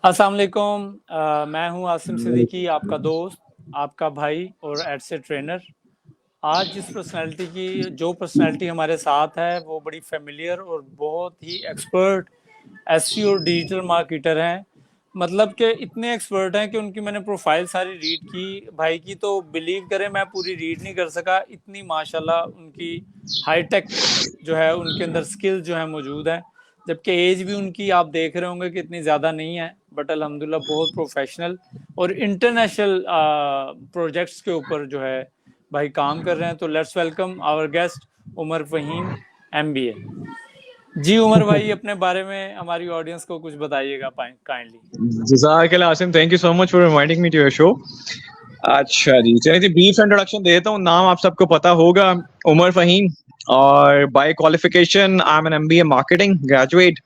अस्सलाम वालेकुम। मैं हूं आसिम सिद्दीकी, आपका दोस्त, आपका भाई और एडसे ट्रेनर। आज जो पर्सनैलिटी हमारे साथ है वो बड़ी फेमिलियर और बहुत ही एक्सपर्ट एसईओ और डिजिटल मार्केटर हैं। मतलब कि इतने एक्सपर्ट हैं कि उनकी मैंने प्रोफाइल सारी रीड की भाई की, तो बिलीव करें मैं पूरी रीड नहीं कर सका, इतनी माशाल्लाह उनकी हाईटेक जो है उनके अंदर स्किल जो है मौजूद है। जबकि एज भी उनकी आप देख रहे होंगे कि इतनी ज़्यादा नहीं है, बट अल्हम्दुलिल्लाह बहुत प्रोफेशनल और इंटरनेशनल प्रोजेक्ट्स के ऊपर जो है भाई काम कर रहे हैं। तो let's welcome our guest Umar Faheem MBA. जी उमर भाई, अपने बारे में हमारी ऑडियंस को कुछ बताइएगा काइंडली। जज़ाकल्लाह Asim, thank you so much for inviting me to your show. अच्छा जी, चलिए जी, ब्रीफ इंट्रोडक्शन देता हूँ। नाम आप सबको पता होगा, उमर फहीम, और by qualification I am an MBA marketing graduate.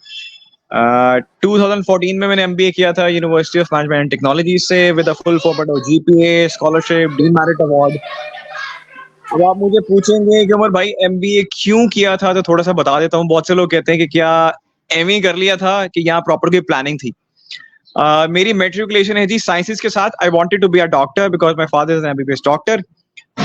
2014 में मैंने एमबीए किया था university of management and technology से with a full 4.0 GPA, scholarship, demerit award. अब आप मुझे पूछेंगे कि उमर भाई एमबीए क्यों किया था, तो थोड़ा सा बता देता हूँ। बहुत से लोग कहते हैं कि क्या एमए कर लिया था कि यहाँ प्रॉपर कोई प्लानिंग थी। मेरी मेट्रिकुलेशन है जी साइंसेस के साथ। I wanted to be a doctor because my father is an MBBS doctor.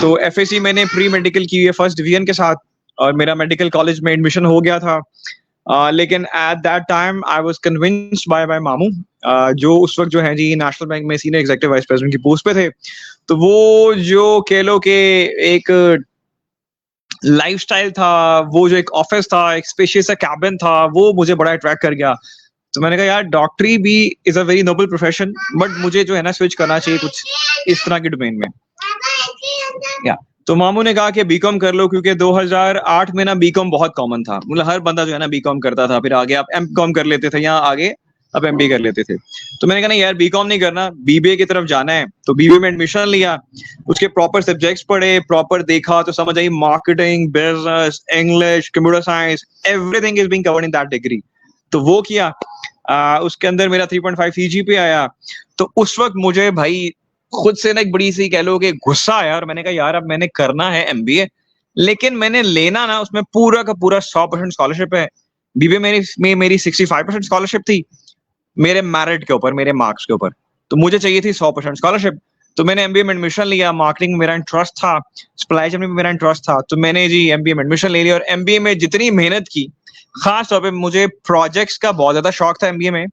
तो एफएससी मैंने प्री मेडिकल की है फर्स्ट डिवीजन के साथ, और मेरा मेडिकल कॉलेज में एडमिशन हो गया था। लेकिन at that time I was convinced by my मामू, जो उस वक्त जो है जी नेशनल बैंक में सीनियर एग्जीक्यूटिव वाइस प्रेसिडेंट की पोस्ट पे थे। तो वो जो कह लो कि एक लाइफस्टाइल था, वो जो एक ऑफिस था, एक स्पेशियस सा कैबिन था, वो मुझे बड़ा अट्रैक्ट कर गया। तो मैंने कहा यार डॉक्टरी भी is a very noble profession, but मुझे जो है ना स्विच करना चाहिए कुछ इस तरह के डोमेन में। या तो मामू ने कहा कि बीकॉम कर लो, क्योंकि 2008 में ना बीकॉम बहुत कॉमन था। मतलब हर बंदा जो है ना बीकॉम करता था, फिर आगे आप एमकॉम कर लेते थे, यहाँ आगे अब एमबीए कर लेते थे। तो मैंने कहा नहीं यार, बीकॉम नहीं करना, बीबीए की तरफ जाना है। तो बीबीए में एडमिशन लिया, उसके प्रॉपर सब्जेक्ट्स पढ़े, प्रॉपर देखा तो समझ आई marketing, business, English, computer science, everything is being covered in that degree. तो वो किया। उसके अंदर मेरा 3.5 सीजीपीए आया। तो उस वक्त मुझे भाई खुद से ना एक बड़ी सी कह लो कि गुस्सा आया, और मैंने कहा यार अब मैंने करना है एमबीए, लेकिन मैंने लेना ना उसमें पूरा का पूरा 100% स्कॉलरशिप है। बीबीए मेरी 65% स्कॉलरशिप थी, मेरे मेरिट के ऊपर, मेरे मार्क्स के ऊपर। तो मुझे चाहिए थी 100% स्कॉलरशिप। तो मैंने एमबीए में एडमिशन लिया। मार्केटिंग में मेरा इंटरेस्ट था, सप्लाई चेन में मेरा इंटरेस्ट था, तो मैंने जी एमबीए में एडमिशन ले लिया। और एमबीए में जितनी मेहनत की, खास तौर पे मुझे प्रोजेक्ट्स का बहुत ज्यादा शौक था एमबीए में।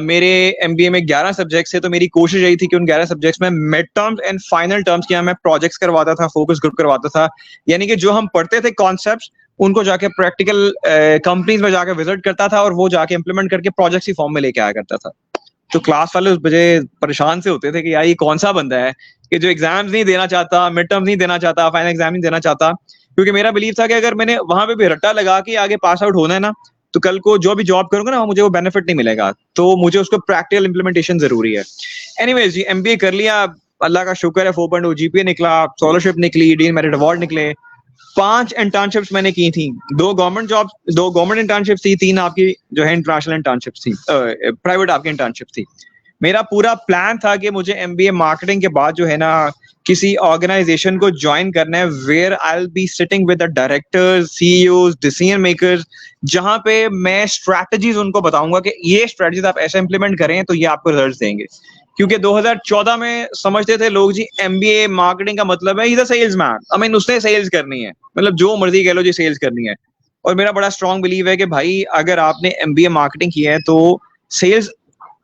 मेरे एमबीए में 11 सब्जेक्ट्स थे, तो मेरी कोशिश यही थी कि उन 11 सब्जेक्ट्स में mid terms and final terms की मैं प्रोजेक्ट्स करवाता था, फोकस ग्रुप करवाता था। यानी कि जो हम पढ़ते थे कॉन्सेप्ट्स, उनको जाके प्रैक्टिकल कंपनीज में जाके विजिट करता था, और वो जाके इंप्लीमेंट करके प्रोजेक्ट्स ही फॉर्म में लेके आया करता था। तो क्लास वाले मुझे परेशान से होते थे कि यार ये कौन सा बंदा है कि जो एग्जाम्स नहीं देना चाहता, मिड टर्म्स नहीं देना चाहता, फाइनल एग्जाम नहीं देना चाहता। क्योंकि मेरा बिलीव था कि अगर मैंने वहां पे भी रट्टा लगा के आगे पास आउट होना है ना, तो कल को जो भी जॉब करूंगा ना, मुझे वो बेनिफिट नहीं मिलेगा। तो मुझे उसको प्रैक्टिकल इंप्लीमेंटेशन जरूरी है। एनीवेज जी, एमबीए कर लिया, अल्लाह का शुक्र है 4.0 जीपीए निकला, स्कॉलरशिप निकली, डीमेरिट अवार्ड निकले। 5 इंटर्नशिप्स मैंने की थी, 2 गवर्नमेंट जॉब, 2 गवर्नमेंट इंटर्नशिप्स थी, 3 आपकी जो है इंटरनेशनल इंटर्नशिप्स थी, प्राइवेट आपकी इंटर्नशिप थी। मेरा पूरा प्लान था कि मुझे एमबीए मार्केटिंग के बाद जो है ना किसी ऑर्गेनाइजेशन को ज्वाइन करना है, where I will be sitting with the directors, CEOs, decision makers, जहां पे मैं स्ट्रैटेजीज उनको बताऊंगा कि ये स्ट्रैटेजीज आप ऐसे इंप्लीमेंट करें तो ये आपको रिजल्ट देंगे। क्योंकि 2014 में समझते थे लोग जी एमबीए मार्केटिंग का मतलब है is a salesman, I mean उसने सेल्स करनी है, मतलब जो मर्जी कह लो जी सेल्स करनी है। और मेरा बड़ा स्ट्रांग बिलीव है कि भाई अगर आपने एमबीए मार्केटिंग किया है तो सेल्स,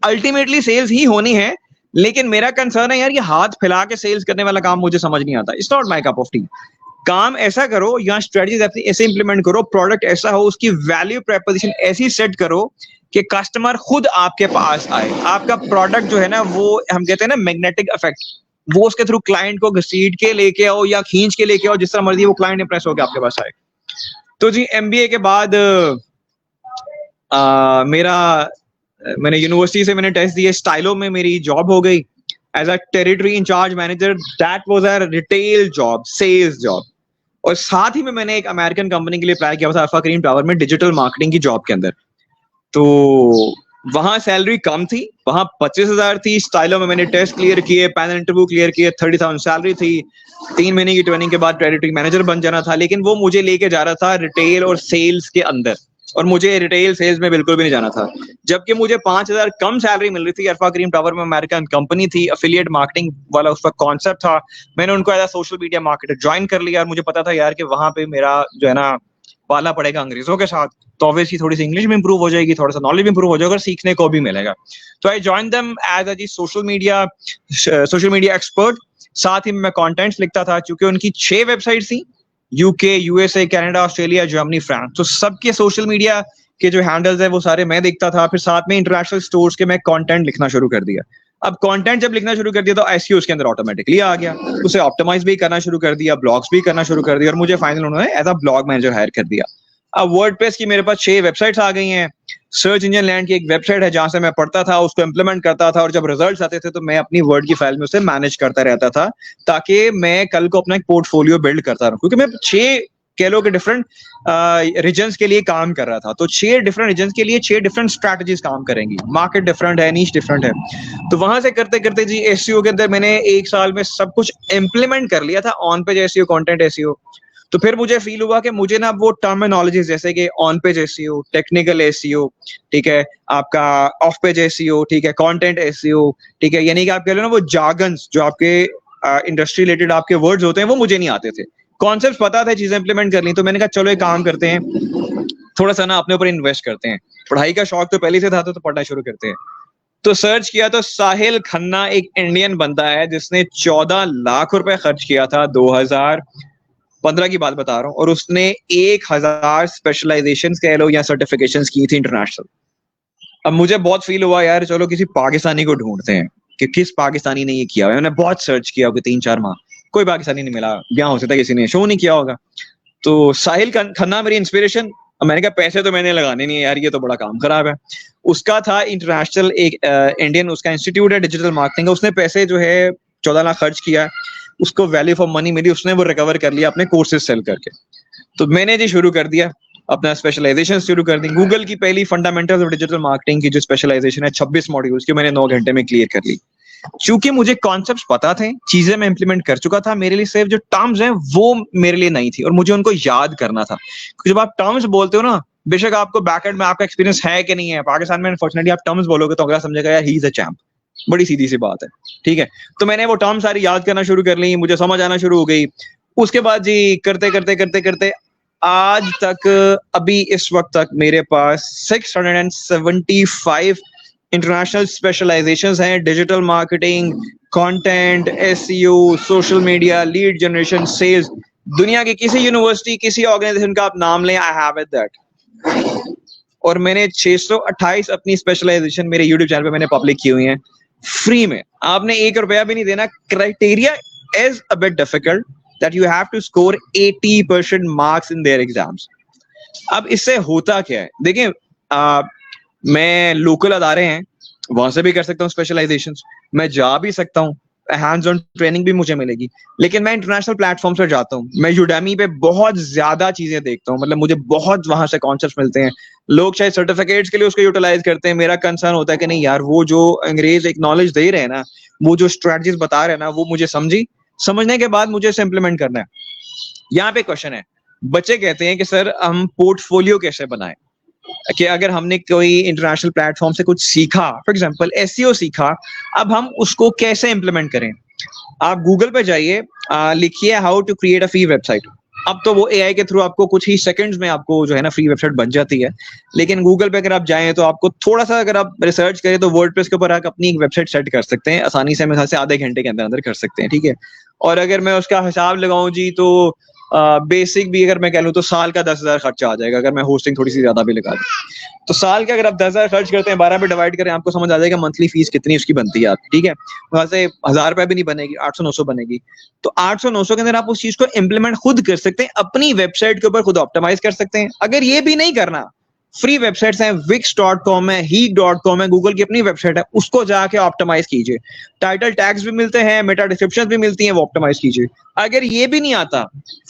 अल्टीमेटली सेल्स ही होनी है। लेकिन मेरा कंसर्न है यार, ये हाथ फैला के सेल्स करने वाला काम मुझे समझ नहीं आता। It's not my cup of T. काम ऐसा करो या स्ट्रेटजीज ऐसे इंप्लीमेंट करो, प्रोडक्ट ऐसा हो, उसकी वैल्यू प्रपोजिशन ऐसी सेट करो कि कस्टमर खुद आपके पास आए। आपका प्रोडक्ट जो है ना, वो हम कहते हैं ना मैग्नेटिक इफेक्ट, वो उसके थ्रू क्लाइंट को घसीट के लेके आओ या खींच के लेके आओ, जिस तरह मर्जी वो क्लाइंट इंप्रेस होकर आपके पास आए। तो जी एमबीए के बाद मेरा मैंने यूनिवर्सिटी से मैंने टेस्ट दिए, स्टाइलो में मेरी जॉब हो गई as a territory incharge manager. That was a retail job, sales job. और साथ ही में मैंने एक अमेरिकन कंपनी के लिए अप्लाई किया था, अल्फा क्रीम टावर में, डिजिटल मार्केटिंग की जॉब के अंदर। तो वहां सैलरी कम थी, वहां 25,000 थी। स्टाइलो में मैंने टेस्ट क्लियर किए, पैनल इंटरव्यू क्लियर किए, 30,000 सैलरी थी। 3 महीने की ट्रेनिंग के बाद टेरिटरी मैनेजर बन जाना था, लेकिन वो मुझे लेके जा रहा था रिटेल और सेल्स के अंदर। और मुझे रिटेल सेल्स में बिल्कुल भी नहीं जाना था, जबकि मुझे 5,000 कम सैलरी मिल रही थी। अल्फा क्रीम टावर में अमेरिकन कंपनी थी, एफिलिएट मार्केटिंग वाला उसका कॉन्सेप्ट था। मैंने उनको as a social media marketer join कर लिया और मुझे पता था यार कि वहां पे मेरा जो है ना पाला पड़ेगा अंग्रेजों के साथ, तो ऑब्वियसली थोड़ी सी इंग्लिश भी इंप्रूव हो जाएगी, थोड़ा सा नॉलेज भी इंप्रूव हो जाएगा और सीखने को भी मिलेगा। तो I join them as a social media expert. साथ ही मैं कंटेंट्स लिखता था, क्योंकि उनकी 6 वेबसाइट थी, UK, USA, Canada, Australia, Germany, France. तो सबके सोशल मीडिया के जो हैंडल्स है वो सारे मैं देखता था। फिर साथ में इंटरनेशनल स्टोर्स के मैं कंटेंट लिखना शुरू कर दिया। अब कंटेंट जब लिखना शुरू कर दिया तो एसईओ उसके अंदर ऑटोमेटिकली आ गया, उसे ऑप्टिमाइज भी करना शुरू कर दिया, ब्लॉग्स भी करना शुरू कर दिया और मुझे फाइनल उन्होंने as a blog manager hire कर दिया। अब वर्डप्रेस की मेरे पास 6 वेबसाइट्स आ गई हैं। सर्च इंजन लैंड की एक वेबसाइट है जहां से मैं पढ़ता था, उसको इंप्लीमेंट करता था और जब रिजल्ट्स आते थे तो मैं अपनी वर्ड की फाइल में उसे मैनेज करता रहता था, ताकि मैं कल को अपना एक पोर्टफोलियो बिल्ड करता रहूं। क्योंकि मैं 6 कह लो कि डिफरेंट रीजन्स के लिए काम कर रहा था, तो 6 डिफरेंट रीजन्स के लिए 6 डिफरेंट स्ट्रैटेजीज काम करेंगी। मार्केट डिफरेंट है, नीश डिफरेंट है। तो वहां से करते करते जी एसईओ के अंदर मैंने 1 साल में सब कुछ इंप्लीमेंट कर लिया था, on page SEO, content SEO. तो फिर मुझे फील हुआ कि मुझे ना वो टर्मिनोलॉजीज जैसे कि on page SEO, technical SEO, ठीक है, आपका ऑफ पेज एसईओ, ठीक है, कंटेंट एसईओ, ठीक है, यानी कि आप कह लो ना वो जार्गन्स जो आपके इंडस्ट्री रिलेटेड आपके वर्ड्स होते हैं वो मुझे नहीं आते थे। कॉन्सेप्ट पता था, चीजें इंप्लीमेंट कर ली। तो मैंने कहा चलो एक काम करते हैं, थोड़ा सा ना अपने ऊपर इन्वेस्ट करते हैं। पढ़ाई का शौक तो पहले से था, तो पढ़ना शुरू करते हैं। तो सर्च किया तो साहिल खन्ना एक इंडियन बंदा है जिसने 14 लाख रुपए खर्च किया था, 2015 की बात बता रहा हूँ, और उसने 1000 स्पेशलाइजेशन कह लो या सर्टिफिकेशंस की थी इंटरनेशनल। अब मुझे बहुत फील हुआ यार चलो किसी पाकिस्तानी को ढूंढते हैं कि किस पाकिस्तानी ने ये किया। मैंने बहुत सर्च किया 3-4 माह, कोई पाकिस्तानी नहीं मिला। क्या हो सकता है किसी ने शो नहीं किया होगा। तो साहिल खन्ना मेरी इंस्पिरेशन। मैंने कहा पैसे तो मैंने लगाने नहीं है यार, ये तो बड़ा काम खराब है। उसका था इंटरनेशनल एक इंडियन उसका इंस्टीट्यूट है डिजिटल मार्केटिंग का, उसने पैसे जो है 14 लाख खर्च किया, उसको वैल्यू फॉर मनी मिली, उसने वो रिकवर कर लिया अपने कोर्सेज सेल करके। तो मैंने जी शुरू कर दिया अपना स्पेशलाइजेशन शुरू कर दी। गूगल की पहली फंडामेंटल्स ऑफ डिजिटल मार्केटिंग की जो स्पेशलाइजेशन है 26 मॉड्यूल्स की, मैंने 9 घंटे में क्लियर कर ली। क्योंकि मुझे कॉन्सेप्ट्स पता थे, चीजें मैं इंप्लीमेंट कर चुका था, मेरे लिए सिर्फ जो टर्म्स हैं वो मेरे लिए नहीं थी और मुझे उनको याद करना था। जब आप टर्म्स बोलते हो ना, बेशक आपको बैकएंड में आपका एक्सपीरियंस है कि नहीं है, पाकिस्तान में अनफॉर्चुनेटली आप टर्म्स बोलोगे तो अगला समझेगा यार ही इज अ चैंप। बड़ी सीधी सी बात है, ठीक है। तो मैंने वो टर्म सारी याद करना शुरू कर ली, मुझे समझ आना शुरू हो गई। उसके बाद जी करते करते करते करते आज तक, अभी इस वक्त तक मेरे पास 675 इंटरनेशनल स्पेशलाइजेशंस हैं। Digital marketing, content, SEO, social media, lead generation, sales. दुनिया की किसी यूनिवर्सिटी, किसी ऑर्गेनाइजेशन का आप नाम लें, आई हैव इट दैट। और मैंने 628 अपनी स्पेशलाइजेशन मेरे यूट्यूब चैनल पे मैंने पब्लिक की हुई हैं फ्री में। आपने 1 रुपया भी नहीं देना। Criteria is a bit difficult that you have to score 80% marks in their exams. अब इससे होता क्या है, देखिए मैं लोकल अदारे हैं वहां से भी कर सकता हूँ स्पेशलाइजेशन, मैं जा भी सकता हूँ, हैंड्स ऑन ट्रेनिंग भी मुझे मिलेगी, लेकिन मैं इंटरनेशनल प्लेटफॉर्म पर जाता हूँ। मैं यूडेमी पे बहुत ज्यादा चीजें देखता हूँ, मतलब मुझे बहुत वहां से कॉन्सेप्ट मिलते हैं। लोग शायद सर्टिफिकेट्स के लिए उसको यूटिलाइज करते हैं, मेरा कंसर्न होता है कि नहीं यार, वो जो अंग्रेज एक नॉलेज दे रहे हैं ना, वो जो स्ट्रेटजीज बता रहे हैं ना, वो मुझे समझने के बाद मुझे इसे इंप्लीमेंट करना है। यहाँ पे क्वेश्चन है, बच्चे कहते हैं कि सर हम पोर्टफोलियो कैसे बनाएं, कि अगर हमने कोई इंटरनेशनल प्लेटफॉर्म से कुछ सीखा, फॉर एग्जांपल एसईओ सीखा, अब हम उसको कैसे इंप्लीमेंट करें। आप गूगल पे जाइए, लिखिए how to create a free website. अब तो वो एआई के थ्रू आपको कुछ ही सेकंड्स में आपको जो है ना फ्री वेबसाइट बन जाती है, लेकिन गूगल पे अगर आप जाएं तो आपको थोड़ा सा अगर आप रिसर्च करें तो वर्डप्रेस के ऊपर आप अपनी एक वेबसाइट सेट कर सकते हैं आसानी से, मेरे से आधे घंटे के अंदर अंदर कर सकते हैं, ठीक है। और अगर मैं उसका हिसाब लगाऊं जी तो बेसिक भी अगर मैं कह लूं तो साल का 10,000 खर्चा आ जाएगा, अगर मैं होस्टिंग थोड़ी सी ज्यादा भी लगा दूं तो साल के अगर आप 10,000 खर्च करते हैं, 12 पे डिवाइड करें, आपको समझ आ जाएगा मंथली फीस कितनी उसकी बनती है आपकी, ठीक है। वहां से 1,000 रुपए भी नहीं बनेगी, 800-900 बनेगी। तो 800-900 के अंदर आप उस चीज को इंप्लीमेंट खुद कर सकते हैं, अपनी वेबसाइट के ऊपर खुद ऑप्टिमाइज कर सकते हैं। अगर ये भी नहीं करना, फ्री वेबसाइट्स हैं, wix.com है, heat.com है, गूगल की अपनी वेबसाइट है, उसको जाके ऑप्टिमाइज कीजिए। टाइटल टैग्स भी मिलते हैं, मेटा डिस्क्रिप्शन भी मिलती हैं, वो ऑप्टिमाइज कीजिए। अगर ये भी नहीं आता,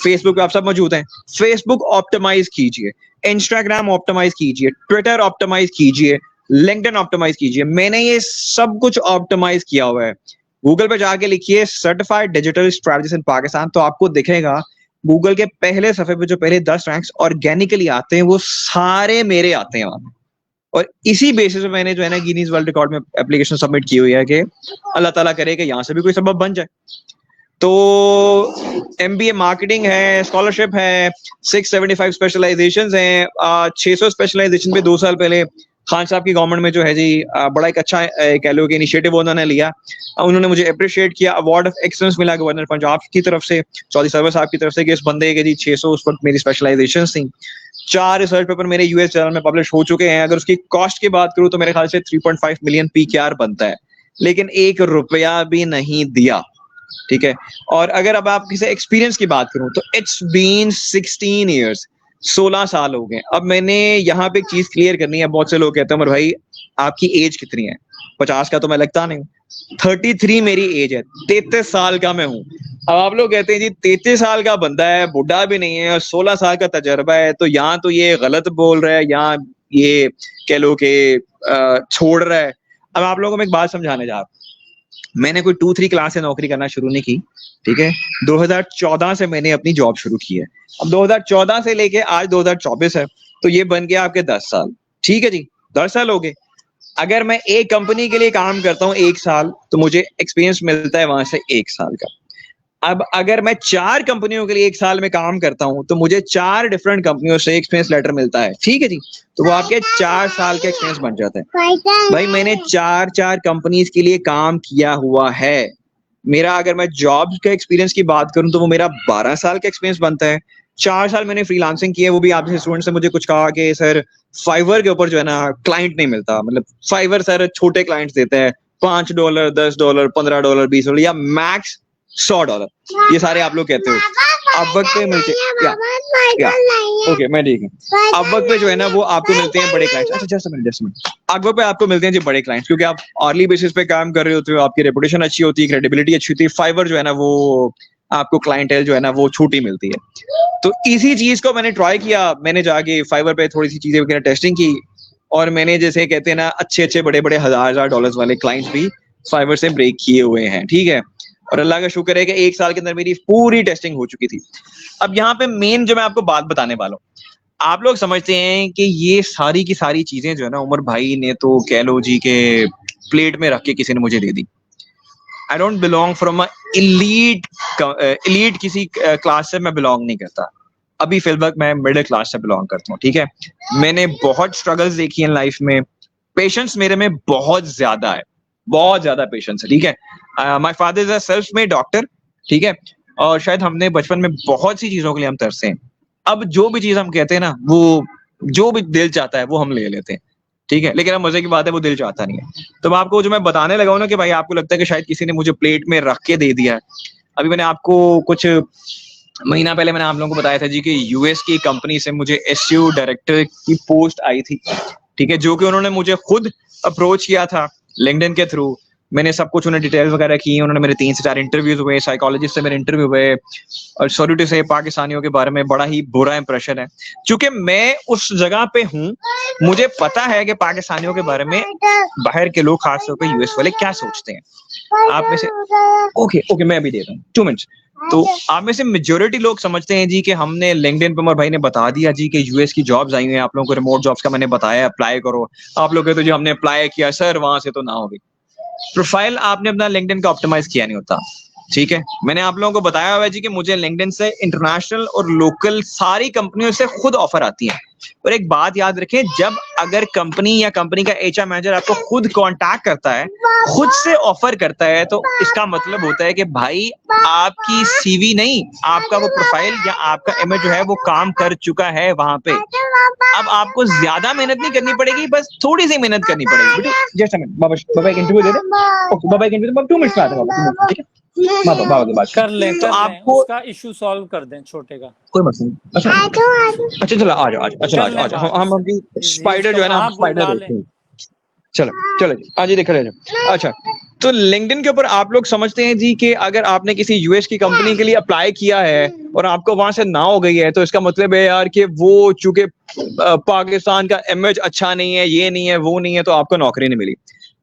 फेसबुक पे आप सब मौजूद हैं, फेसबुक ऑप्टिमाइज कीजिए, इंस्टाग्राम ऑप्टिमाइज कीजिए, ट्विटर ऑप्टिमाइज कीजिए, लिंक्डइन ऑप्टिमाइज कीजिए। मैंने ये सब कुछ ऑप्टिमाइज किया हुआ है। गूगल पे जाके लिखिए सर्टिफाइड डिजिटल स्ट्रेटजिस्ट इन पाकिस्तान, तो आपको दिखेगा गूगल के पहले सफे पे जो पहले 10 रैंक्स ऑर्गेनिकली आते हैं वो सारे मेरे आते हैं वहां पे। और इसी बेसिस पे मैंने जो है ना गिनीज वर्ल्ड रिकॉर्ड में एप्लीकेशन सबमिट की हुई है कि अल्लाह ताला करे कि यहाँ से भी कोई सबब बन जाए। तो MBA मार्केटिंग है, स्कॉलरशिप है, 675 स्पेशलाइजेशंस हैं, 600 स्पेशलाइजेशन पे 2 साल पहले खान साहब की गवर्नमेंट में जो है जी बड़ा एक अच्छा कह लो कि इनिशिएटिव उन्होंने लिया। उन्होंने मुझे अप्रिशिएट किया, अवार्ड ऑफ एक्सीलेंस मिला गवर्नर पंजाब की तरफ से, चौधरी सरवर साहब की तरफ से कि इस बंदे के जी 600 उस वक्त मेरी स्पेशलाइजेशन थी। 4 रिसर्च पेपर मेरे यूएस जर्नल में पब्लिश हो चुके हैं। अगर उसकी कॉस्ट की बात करूं तो मेरे ख्याल से 3.5 मिलियन PKR बनता है, लेकिन 1 रुपया भी नहीं दिया, ठीक है। और अगर अब आप किसी एक्सपीरियंस की बात करूं तो इट्स बीन 16 ईयर्स, 16 साल हो गए। अब मैंने यहाँ पे एक चीज क्लियर करनी है। बहुत से लोग कहते हैं भाई आपकी एज कितनी है? 50 का तो मैं लगता नहीं हूँ। 33 मेरी एज है, 33 साल का मैं हूँ। अब आप लोग कहते हैं जी 33 साल का बंदा है, बुढ़ा भी नहीं है और 16 साल का तजर्बा है, तो यहाँ तो ये गलत बोल रहा है, यहाँ ये कह लो कि छोड़ रहा है। अब आप लोगों को मैं एक बात समझाने जा रहा हूँ। मैंने कोई 2-3 क्लास से नौकरी करना शुरू नहीं की, ठीक है। 2014 से मैंने अपनी जॉब शुरू की है। अब 2014 से लेके आज 2024 है, तो ये बन गया आपके 10 साल, ठीक है जी, 10 साल हो गए। अगर मैं एक कंपनी के लिए काम करता हूँ 1 साल, तो मुझे एक्सपीरियंस मिलता है वहां से 1 साल का। अब अगर मैं 4 कंपनियों के लिए 1 साल में काम करता हूं तो मुझे 4 डिफरेंट कंपनियों से एक्सपीरियंस लेटर मिलता है, ठीक है जी। तो वो आपके 4 साल का एक्सपीरियंस बन जाता है। भाई मैंने 4 कंपनीज के लिए काम किया हुआ है। मेरा अगर मैं जॉब का एक्सपीरियंस की बात करूं तो वो मेरा 12 साल का एक्सपीरियंस बनता है। 4 साल मैंने फ्रीलांसिंग की है, वो भी आपसे स्टूडेंट से मुझे कुछ कहा कि सर फाइवर के ऊपर जो है ना क्लाइंट नहीं मिलता, मतलब फाइवर सर छोटे क्लाइंट्स देते हैं, $5, $10, $15, $20 या मैक्स $100, ये सारे आप लोग कहते हो। अब वक्त पे मिलते ओके मैं ठीक है। अब वक्त पे जो है ना वो आपको मिलते हैं बड़े क्लाइंट्स। अच्छा जस्ट मिनट। अब वक्त पे आपको मिलते हैं जी बड़े क्लाइंट्स, क्योंकि आप अर्ली बेसिस पे काम कर रहे होते हो, आपकी रेपुटेशन अच्छी होती है, क्रेडिबिलिटी अच्छी होती है। फाइवर जो है ना वो आपको क्लाइंटेल जो है ना वो छोटी मिलती है। तो इसी चीज को मैंने ट्राई किया। मैंने जाके फाइवर पे थोड़ी सी चीजें वगैरह टेस्टिंग की और मैंने जैसे कहते हैं ना अच्छे बड़े $1000 वाले क्लाइंट्स भी फाइवर से ब्रेक किए हुए हैं, ठीक है। और अल्लाह का शुक्र है कि 1 साल के अंदर मेरी पूरी टेस्टिंग हो चुकी थी। अब यहाँ पे मेन जो मैं आपको बात बताने वाला हूँ, आप लोग समझते हैं कि ये सारी की सारी चीजें जो है ना उमर भाई ने तो कह लो जी के प्लेट में रख के किसी ने मुझे दे दी। I don't belong from elite किसी क्लास से मैं बिलोंग नहीं करता। अभी फिलहाल मैं मिडिल क्लास से बिलोंग करता हूँ, ठीक है। मैंने बहुत स्ट्रगल्स देखी हैं लाइफ में। पेशेंस मेरे में बहुत ज्यादा है, बहुत ज्यादा पेशेंस है, ठीक है। My father is a self made doctor, ठीक है। और शायद हमने बचपन में बहुत सी चीजों के लिए हम तरसे हैं। अब जो भी चीज हम कहते हैं ना वो जो भी दिल चाहता है वो हम ले लेते हैं, ठीक है। लेकिन अब मजे की बात है वो दिल चाहता नहीं है। तो मैं आपको जो मैं बताने लगा हूं ना कि भाई आपको लगता है कि शायद किसी ने मुझे प्लेट में रख के दे दिया है। अभी मैंने आपको कुछ महीना पहले मैंने आप लोगों को बताया था जी कि यूएस की कंपनी से मुझे SEO डायरेक्टर की पोस्ट आई थी, ठीक है, जो कि उन्होंने मुझे खुद अप्रोच किया था लिंक्डइन के थ्रू। मैंने सब कुछ उन्हें डिटेल्स वगैरह की, उन्होंने मेरे 3 से 4 इंटरव्यूज हुए, साइकोलॉजिस्ट से मेरे इंटरव्यू हुए। और सॉरी टू से पाकिस्तानियों के बारे में बड़ा ही बुरा इंप्रेशन है, क्योंकि मैं उस जगह पे हूँ। मुझे पता है कि पाकिस्तानियों के बारे में बाहर के लोग, खासतौर पर यूएस वाले, क्या सोचते हैं। आप में से ओके मैं अभी दे रहा हूँ 2 मिनट्स। तो आप में से मेजोरिटी लोग समझते हैं जी कि हमने लिंक्डइन पे उमर भाई ने बता दिया जी कि यूएस की जॉब्स आई हुई हैं, आप लोगों को रिमोट जॉब्स का मैंने बताया अप्लाई करो। आप लोग कहते हो जी हमने अप्लाई किया सर वहां से तो ना होगी। प्रोफाइल आपने अपना लिंक्डइन का ऑप्टिमाइज किया नहीं होता, ठीक है। मैंने आप लोगों को बताया हुआ है जी कि मुझे लिंक्डइन से इंटरनेशनल और लोकल सारी कंपनियों से खुद ऑफर आती है। और एक बात याद रखें, जब अगर कंपनी या कंपनी का HR मैनेजर आपको खुद कांटेक्ट करता है, खुद से ऑफर करता है, तो इसका मतलब होता है कि भाई आपकी CV नहीं, आपका वो प्रोफाइल या आपका इमेज जो है वो काम कर चुका है वहां पे। अब आपको ज्यादा मेहनत नहीं करनी पड़ेगी, बस थोड़ी सी मेहनत करनी पड़ेगी। बेटे जस्ट अ मिनट, बाबा एक इंटरव्यू दे दे। ओके बाबा एक इंटरव्यू 2 मिनट्स में आता है बाबा, ठीक है। बाबा के बात कर लें, तो कर लें, आपको उसका इशू सॉल्व कर दें छोटे का। कोई मसला नहीं। अच्छा चलो आ जाओ, अच्छा आ जाओ। हम अभी स्पाइडर जो है ना, हम स्पाइडर देखते हैं। चलो जी आज ही देखा जाए। अच्छा तो लिंक्डइन के ऊपर आप लोग समझते हैं जी कि अगर आपने किसी यूएस की कंपनी के लिए अप्लाई किया है और आपको वहां से ना हो गई है, तो इसका मतलब है यार कि वो चूंकि पाकिस्तान का इमेज अच्छा नहीं है, ये नहीं है, वो नहीं है, तो आपको नौकरी नहीं मिली।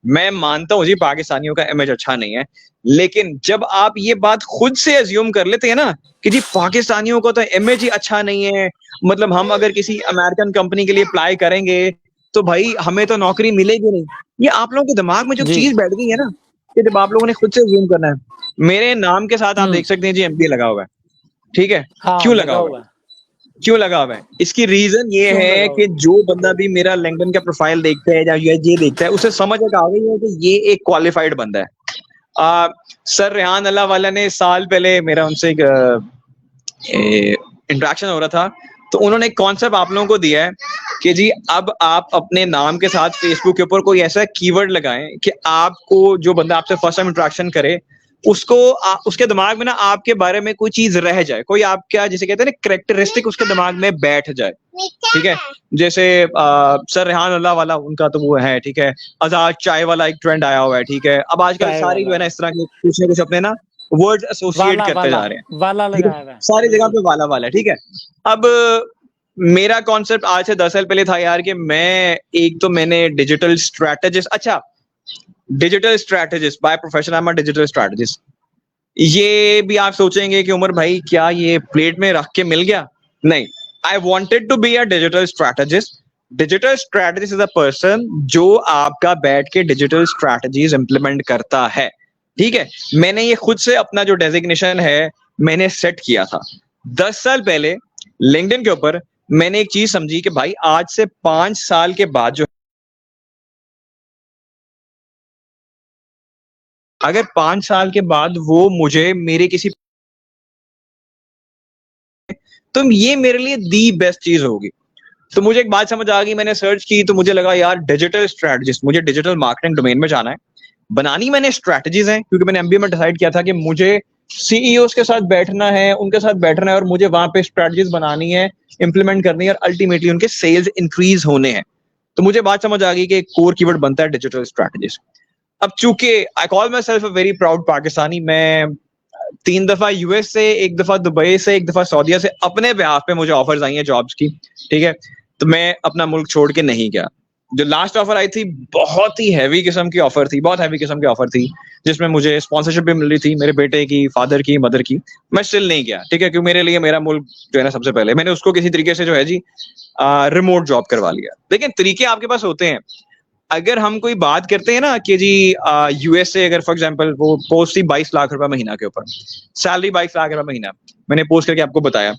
मैं मानता हूँ जी पाकिस्तानियों का इमेज अच्छा नहीं है, लेकिन जब आप ये बात खुद से अज्यूम कर लेते हैं ना कि जी पाकिस्तानियों का तो इमेज ही अच्छा नहीं है, मतलब हम अगर किसी अमेरिकन कंपनी के लिए अप्लाई करेंगे तो भाई हमें तो नौकरी मिलेगी नहीं। ये आप लोगों के दिमाग में जो जी। चीज बैठ गई है ना, कि जब आप लोगों ने खुद से अज्यूम करना है। मेरे नाम के साथ आप देख सकते हैं जी एमबीए लगा हुआ है, ठीक है? हाँ, क्यों लगा लगा हुआ हुआ है? है। क्यों लगा हुआ है? इसकी रीजन ये क्यों लगा है हुआ कि है? जो बंदा भी मेरा लिंक्डइन का प्रोफाइल देखता है या ये देखता है, उसे समझ एक आ गई है कि ये एक क्वालिफाइड बंदा है। सर रेहान अल्लाह वाला ने साल पहले मेरा उनसे एक इंटरेक्शन हो रहा था, तो उन्होंने एक कॉन्सेप्ट आप लोगों को दिया है कि जी अब आप अपने नाम के साथ फेसबुक के ऊपर कोई ऐसा कीवर्ड लगाएं कि आपको जो बंदा आपसे फर्स्ट टाइम इंटरेक्शन करे उसको उसके दिमाग में ना आपके बारे में कोई चीज रह जाए, कोई आपका जिसे कहते हैं ना कैरेक्टरिस्टिक उसके दिमाग में बैठ जाए, ठीक है? जैसे सर रेहान अल्लाह वाला उनका तो वो है, ठीक है? आजाद चाय वाला एक ट्रेंड आया हुआ है, ठीक है? अब आजकल चाय सारी जो है वाला, ना इस तरह के कुछ ना कुछ अपने ना वर्ड एसोसिएट वाला करते वाला जा रहे हैं, वाला ठीक है? लगाया हुआ है, सारी जगह बिल्कुल। पे वाला वाला, ठीक है? अब मेरा कॉन्सेप्ट आज से 10 साल पहले था यार कि मैं एक तो मैंने डिजिटल स्ट्रैटेजिस्ट, अच्छा digital strategist by profession, I am a digital strategist. ये भी आप सोचेंगे कि उमर भाई क्या ये प्लेट में रख के मिल गया? नहीं, I wanted to be a digital strategist. Digital strategist is a person जो आपका बैठ के डिजिटल स्ट्रैटेजीज इंप्लीमेंट करता है, ठीक है? मैंने ये खुद से अपना जो डेजिग्नेशन है मैंने सेट किया था 10 साल पहले लिंक्डइन के ऊपर। मैंने एक चीज समझी कि भाई आज से 5 साल के बाद जो, अगर 5 साल के बाद वो मुझे मेरे किसी, तो ये मेरे लिए दी बेस्ट चीज होगी। तो मुझे एक बात समझ आ गई, मैंने सर्च की तो मुझे लगा यार डिजिटल स्ट्रैटेजिस्ट, मुझे डिजिटल मार्केटिंग डोमेन में जाना है। बनानी मैंने स्ट्रैटेजीज हैं क्योंकि मैंने एमबीए में डिसाइड किया था कि मुझे सीईओस के साथ बैठना है, उनके साथ बैठना है और मुझे वहां पे स्ट्रैटेजीज बनानी है, इंप्लीमेंट करनी है और अल्टीमेटली उनके सेल्स इंक्रीज होने हैं। तो मुझे बात समझ आ गई कि एक कोर कीवर्ड बनता है डिजिटल स्ट्रैटेजिस्ट। अब चूंकि I call my self a very proud Pakistani, मैं 3 दफा यूएस से, एक दफा दुबई से, एक दफा सऊदीया से अपने बिहाफ पे मुझे ऑफर्स आई हैं जॉब्स की, ठीक है? तो मैं अपना मुल्क छोड़ के नहीं गया। जो लास्ट ऑफर आई थी बहुत ही हैवी किस्म की ऑफर थी, बहुत हैवी किस्म की ऑफर थी, जिसमें मुझे स्पॉन्सरशिप भी मिल रही थी मेरे बेटे की, फादर की, मदर की। मैं स्टिल नहीं गया, ठीक है? क्योंकि मेरे लिए मेरा मुल्क जो है ना सबसे पहले, मैंने उसको किसी तरीके से जो है जी रिमोट जॉब करवा लिया। लेकिन तरीके आपके पास होते हैं। अगर हम कोई बात करते हैं ना कि जी यूएस से अगर फॉर एग्जांपल वो पोस्ट थी 22 लाख रुपए महीना के ऊपर, सैलरी 22 लाख रुपए महीना, मैंने पोस्ट करके आपको बताया।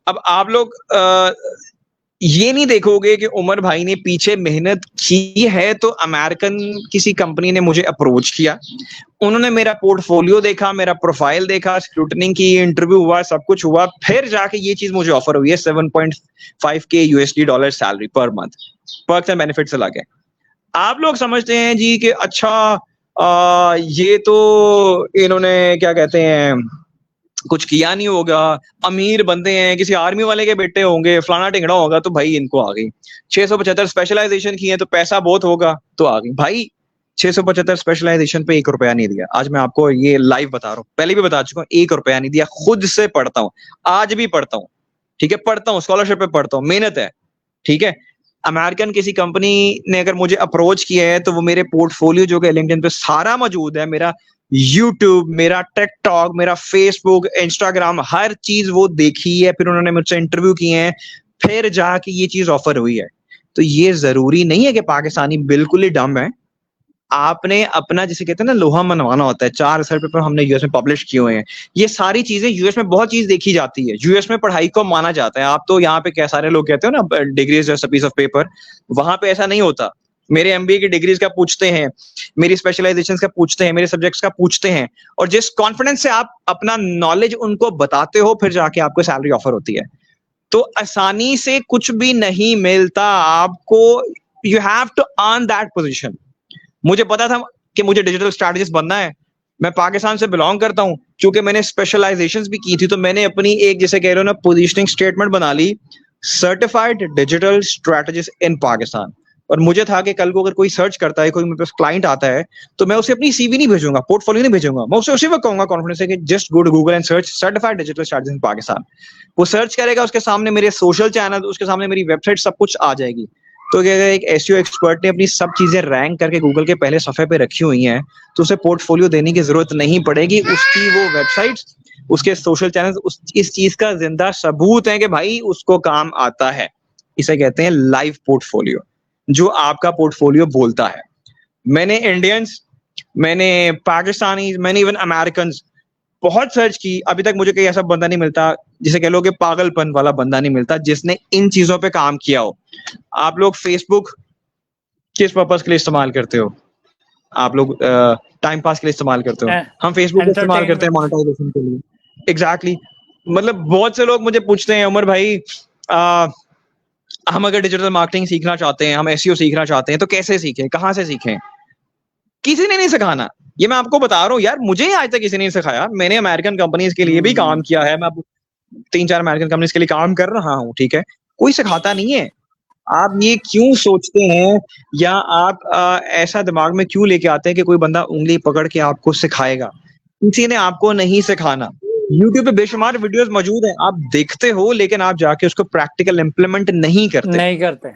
अब आप लोग ये नहीं देखोगे कि उमर भाई ने पीछे मेहनत की है, तो अमेरिकन किसी कंपनी ने मुझे अप्रोच किया, उन्होंने मेरा पोर्टफोलियो देखा, मेरा प्रोफाइल देखा, स्क्रूटनिंग की, इंटरव्यू हुआ, सब कुछ हुआ, फिर जाके ये चीज मुझे ऑफर हुई है 7.5K USD dollar salary per month, perks and benefits लगे। आप लोग समझते हैं जी कि अच्छा ये तो इन्होंने क्या कहते हैं कुछ किया नहीं होगा, अमीर बंदे हैं, किसी आर्मी वाले के बेटे होंगे, फलाना टिंगड़ा होगा, तो भाई इनको आ गई। 675 स्पेशलाइजेशन की है तो पैसा बहुत होगा, तो आ गई। भाई 675 स्पेशलाइजेशन पे 1 रुपया नहीं दिया, आज मैं आपको ये लाइव बता रहा हूँ, पहले भी बता चुका हूँ, 1 रुपया नहीं दिया। खुद से पढ़ता हूँ, आज भी पढ़ता हूँ, ठीक है? पढ़ता हूँ, स्कॉलरशिप पे पढ़ता हूँ, मेहनत है, ठीक है? अमेरिकन किसी कंपनी ने अगर मुझे अप्रोच किया है तो वो मेरे पोर्टफोलियो जो कि लिंक्डइन पे सारा मौजूद है, मेरा यूट्यूब, मेरा टिकटॉक, मेरा फेसबुक, इंस्टाग्राम, हर चीज वो देखी है, फिर उन्होंने मुझसे इंटरव्यू किए हैं, फिर जाके ये चीज ऑफर हुई है। तो ये जरूरी नहीं है कि पाकिस्तानी बिल्कुल ही डम है। आपने अपना जिसे कहते हैं ना लोहा मनवाना होता है। 4 रिसर्च पेपर हमने यूएस में पब्लिश किए हुए हैं। ये सारी चीजें यूएस में बहुत चीज देखी जाती है, यूएस में पढ़ाई को माना जाता है। आप तो यहाँ पे क्या सारे लोग कहते हो ना degree is just a piece of paper, वहां पे ऐसा नहीं होता। मेरे एमबीए की डिग्रीज का पूछते हैं, मेरी स्पेशलाइजेशन का पूछते हैं, मेरे सब्जेक्ट्स का पूछते हैं, और जिस कॉन्फिडेंस से आप अपना नॉलेज उनको बताते हो फिर जाके आपको सैलरी ऑफर होती है। तो आसानी से कुछ भी नहीं मिलता आपको, you have to earn that position. मुझे पता था कि मुझे डिजिटल स्ट्रैटेजिस्ट बनना है, मैं पाकिस्तान से बिलोंग करता हूं, क्योंकि मैंने स्पेशलाइजेशंस भी की थी, तो मैंने अपनी एक जैसे कह रहे हो ना पोजीशनिंग स्टेटमेंट बना ली, certified digital strategist in Pakistan. और मुझे था कि कल को अगर कोई सर्च करता है, कोई मेरे पास क्लाइंट आता है, तो मैं उसे अपनी सीवी नहीं भेजूंगा, पोर्टफोलियो नहीं भेजूंगा, मैं उसे उसी वक्त कहूंगा कॉन्फिडेंस से कि just go to Google and search certified digital strategist in Pakistan. वो सर्च करेगा, उसके सामने मेरे सोशल चैनल, उसके सामने मेरी वेबसाइट, सब कुछ आ जाएगी। तो अगर एक एसईओ एक्सपर्ट ने अपनी सब चीजें रैंक करके गूगल के पहले सफे पे रखी हुई हैं, तो उसे पोर्टफोलियो देने की जरूरत नहीं पड़ेगी। उसकी वो वेबसाइट्स, उसके सोशल चैनल्स इस चीज का जिंदा सबूत है कि भाई उसको काम आता है। इसे कहते हैं लाइव पोर्टफोलियो, जो आपका पोर्टफोलियो बोलता है। मैंने इंडियंस, मैंने पाकिस्तानी, मैंने इवन अमेरिकन बहुत सर्च की, अभी तक मुझे कोई ऐसा बंदा नहीं मिलता, जिसे कह लो कि पागलपन वाला बंदा नहीं मिलता, जिसने इन चीजों पे काम किया हो। आप लोग फेसबुक किस पर्पस के लिए इस्तेमाल करते हो? आप लोग टाइम पास के लिए इस्तेमाल करते हो। हम फेसबुक इस्तेमाल करते हैं मोनेटाइजेशन के लिए। एग्जैक्टली मतलब बहुत से लोग मुझे पूछते हैं, उमर भाई हम अगर डिजिटल मार्केटिंग सीखना चाहते हैं, हम एसईओ सीखना चाहते हैं, तो कैसे सीखें, कहां से सीखें? किसी ने नहीं सिखाना, ये मैं आपको बता रहा हूँ यार, मुझे आज तक किसी ने नहीं सिखाया। मैंने अमेरिकन कंपनीज के लिए भी काम किया है, मैं 3-4 अमेरिकन कंपनीज के लिए काम कर रहा हूँ, ठीक है, कोई सिखाता नहीं है। आप ये क्यों सोचते हैं, या आप ऐसा दिमाग में क्यों लेके आते हैं कि कोई बंदा उंगली पकड़ के आपको सिखाएगा? किसी ने आपको नहीं सिखाना। YouTube पे बेशुमार वीडियोस मौजूद हैं, आप देखते हो, लेकिन आप जाके उसको प्रैक्टिकल इंप्लीमेंट नहीं करते।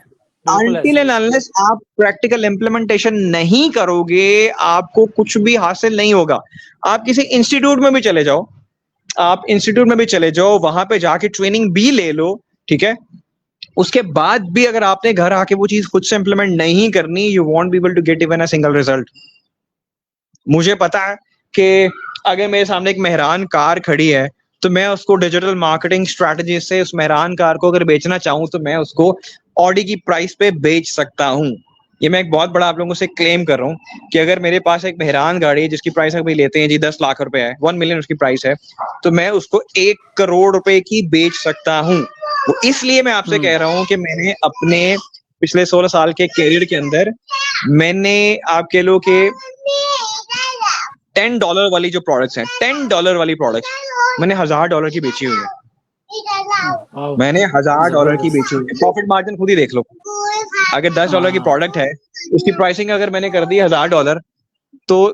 Until and unless आप प्रैक्टिकल इंप्लीमेंटेशन नहीं करोगे, आपको कुछ भी हासिल नहीं होगा। आप किसी इंस्टीट्यूट में भी चले जाओ, वहां पे जाके ट्रेनिंग भी ले लो, ठीक है, उसके बाद भी अगर आपने घर आके वो चीज खुद से इंप्लीमेंट नहीं करनी, you won't be able to get even a single result. मुझे पता है कि अगर मेरे सामने एक मेहरान कार खड़ी है, तो मैं उसको डिजिटल मार्केटिंग स्ट्रैटेजी से उस मेहरान कार को अगर बेचना चाहूं, तो मैं उसको ऑडी की प्राइस पे बेच सकता हूं। ये मैं एक बहुत बड़ा आप लोगों से क्लेम कर रहा हूं कि अगर मेरे पास एक मेहरान गाड़ी है जिसकी प्राइस अभी लेते हैं जी 10 लाख रुपए है, 1 मिलियन उसकी प्राइस है, तो मैं उसको 1 करोड़ रुपए की बेच सकता हूं। वो इसलिए मैं आपसे कह रहा हूं कि मैंने अपने पिछले 16 साल के कैरियर के अंदर, मैंने आप कह लो कि $10 वाली जो प्रोडक्ट्स हैं, $10 वाली प्रोडक्ट्स मैंने $1000 की बेची हुई है। मैंने $1000 की बेची हुई है। प्रॉफिट मार्जिन खुद ही देख लो। अगर $10 की प्रोडक्ट है, उसकी प्राइसिंग अगर मैंने कर दी $1000, तो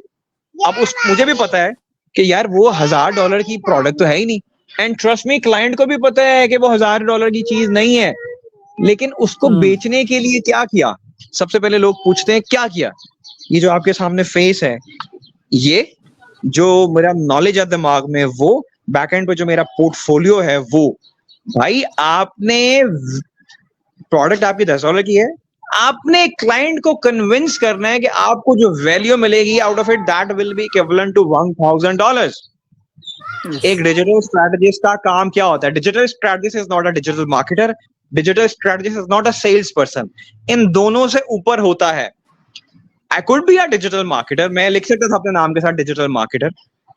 अब मुझे भी पता है कि यार वो $1000 की प्रोडक्ट तो है ही नहीं, एंड ट्रस्ट मी, क्लाइंट को भी पता है कि वो $1000 की चीज नहीं है, लेकिन उसको बेचने के लिए क्या किया? सबसे पहले लोग पूछते हैं क्या किया। ये जो आपके सामने फेस है, ये जो मेरा नॉलेज है दिमाग में, वो बैकएंड पे जो मेरा पोर्टफोलियो है, वो भाई आपने प्रोडक्ट आपकी $10 की है, आपने क्लाइंट को कन्विंस करना है कि आपको जो वैल्यू मिलेगी out of it, that will be equivalent to $1000। एक डिजिटल स्ट्रैटेजिस्ट का काम क्या होता है? Digital strategist is not a digital marketer, digital strategist is not a sales person. इन दोनों से ऊपर होता है। I could be a digital marketer, मैं लिख सकता था अपने नाम के साथ digital marketer,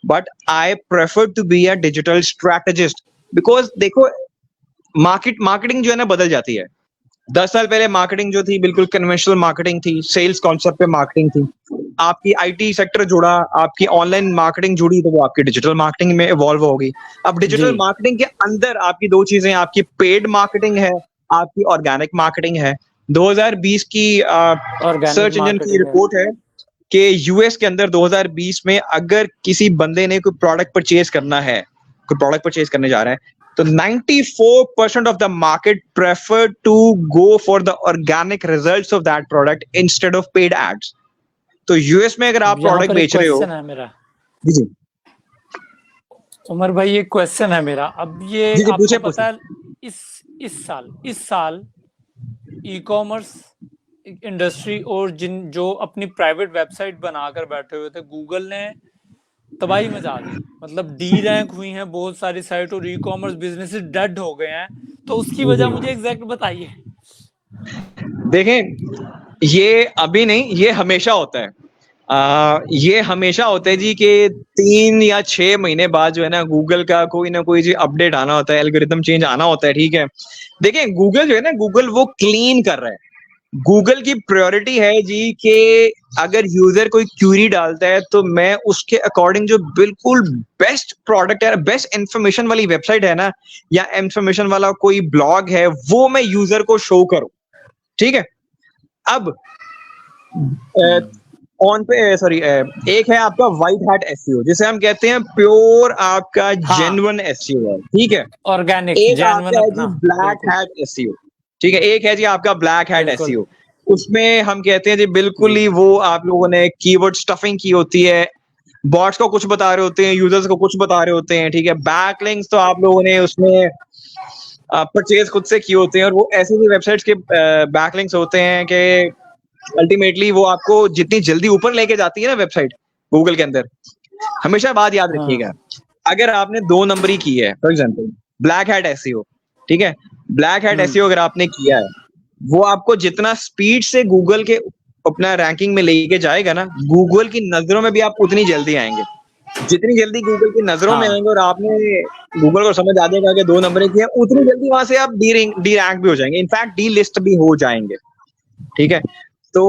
but I prefer to be a digital strategist. Because देखो, मार्केटिंग जो है ना बदल जाती है। 10 साल पहले मार्केटिंग जो थी बिल्कुल कन्वेंशनल मार्केटिंग थी, सेल्स कॉन्सेप्ट पे मार्केटिंग थी। आपकी आईटी सेक्टर जुड़ा, आपकी ऑनलाइन मार्केटिंग जुड़ी, तो वो आपकी डिजिटल मार्केटिंग में इवॉल्व होगी। अब डिजिटल मार्केटिंग के अंदर आपकी 2 चीजें, आपकी पेड मार्केटिंग है, आपकी ऑर्गेनिक मार्केटिंग है। 2020 की सर्च इंजन की रिपोर्ट है कि यूएस के अंदर 2020 में अगर किसी बंदे ने कोई प्रोडक्ट परचेज करना है, कोई प्रोडक्ट परचेज करने जा रहा है, तो 94% of the market prefer to go for the organic results of that product instead of paid ads. तो यूएस में अगर आप प्रोडक्ट बेच रहे हो, है मेरा जी उमर भाई, ये क्वेश्चन है मेरा। अब ये आपको पता है, इस साल ई कॉमर्स इंडस्ट्री और जो अपनी प्राइवेट वेबसाइट बनाकर बैठे हुए थे, गूगल ने तबाही मचा दी। मतलब डी रैंक हुई हैं बहुत सारी साइट, और ई कॉमर्स बिजनेसेस डेड हो गए हैं। तो उसकी वजह मुझे एग्जैक्ट बताइए। देखें, ये अभी नहीं, ये हमेशा होता है। ये हमेशा होता है जी कि 3 या 6 महीने बाद जो है ना, गूगल का कोई ना कोई जी अपडेट आना होता है, एल्गोरिथम चेंज आना होता है, ठीक है। देखें, गूगल जो है ना, गूगल वो क्लीन कर रहा है। गूगल की प्रायोरिटी है जी कि अगर यूजर कोई क्यूरी डालता है, तो मैं उसके अकॉर्डिंग जो बिल्कुल बेस्ट प्रोडक्ट है, बेस्ट इंफॉर्मेशन वाली वेबसाइट है ना, या इंफॉर्मेशन वाला कोई ब्लॉग है, वो मैं यूजर को शो करूं, ठीक है। अब एक है आपका व्हाइट हैट एसईओ, जिसे हम कहते हैं प्योर आपका जेन्युइन एसईओ है, ठीक है। ऑर्गेनिक एक आपका है जी ब्लैक हैट एसईओ। ठीक है। एक है जी आपका ब्लैक हैट बिल्कुल। एसईओ, उसमें हम कहते हैं जी बिल्कुल ही वो आप लोगों ने कीवर्ड स्टफिंग की होती है, बॉट्स को कुछ बता रहे होते हैं, यूजर्स को कुछ बता रहे होते हैं, ठीक है। बैकलिंक्स तो आप लोगों ने उसमें परचेज खुद से किए होते हैं, और वो ऐसी भी वेबसाइट्स के बैकलिंक्स होते हैं कि अल्टीमेटली वो आपको जितनी जल्दी ऊपर लेके जाती है ना वेबसाइट गूगल के अंदर, हमेशा बात याद हाँ। रखिएगा, अगर आपने 2 नंबरी की है for example black hat SEO, ठीक है, ब्लैक हैट एसईओ अगर आपने किया है, वो आपको जितना स्पीड से गूगल के अपना रैंकिंग में लेके जाएगा ना, गूगल की नजरों में भी आप उतनी जल्दी आएंगे। जितनी जल्दी गूगल की नजरों में हाँ। आएंगे और आपने गूगल को समझ आ जाएगा कि 2 नंबरी की है, उतनी जल्दी वहां से आप डी रैंक भी हो जाएंगे, इनफैक्ट डी लिस्ट भी हो जाएंगे, ठीक है। तो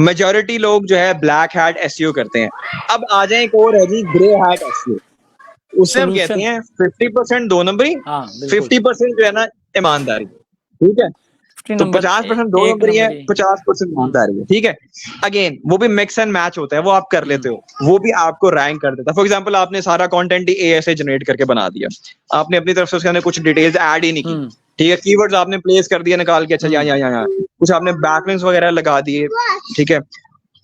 मेजॉरिटी लोग जो है ब्लैक हैट एसईओ करते हैं। अब आ जाए एक और है जी ग्रे हैट एसईओ, उसे हम कहते Solution। हैं 50% 2 नंबरी, हाँ बिल्कुल। 50% जो है ना ईमानदारी, ठीक है। 50 तो नंबर 50% 2 एक नंबरी है, नंबरी। 50% ईमानदारी है, ठीक है। अगेन वो भी मिक्स एंड मैच होता है, वो आप कर लेते हो, वो भी आपको रैंक कर देता है। फॉर एग्जांपल आपने सारा कंटेंट ही एआई से जनरेट करके बना दिया, आपने अपनी तरफ से उसके अंदर कुछ डिटेल्स ऐड ही नहीं की, ठीक है। कीवर्ड्स आपने प्लेस कर दिए निकाल के, अच्छा यहाँ कुछ आपने बैकलिंक्स वगैरह लगा दिए, ठीक है।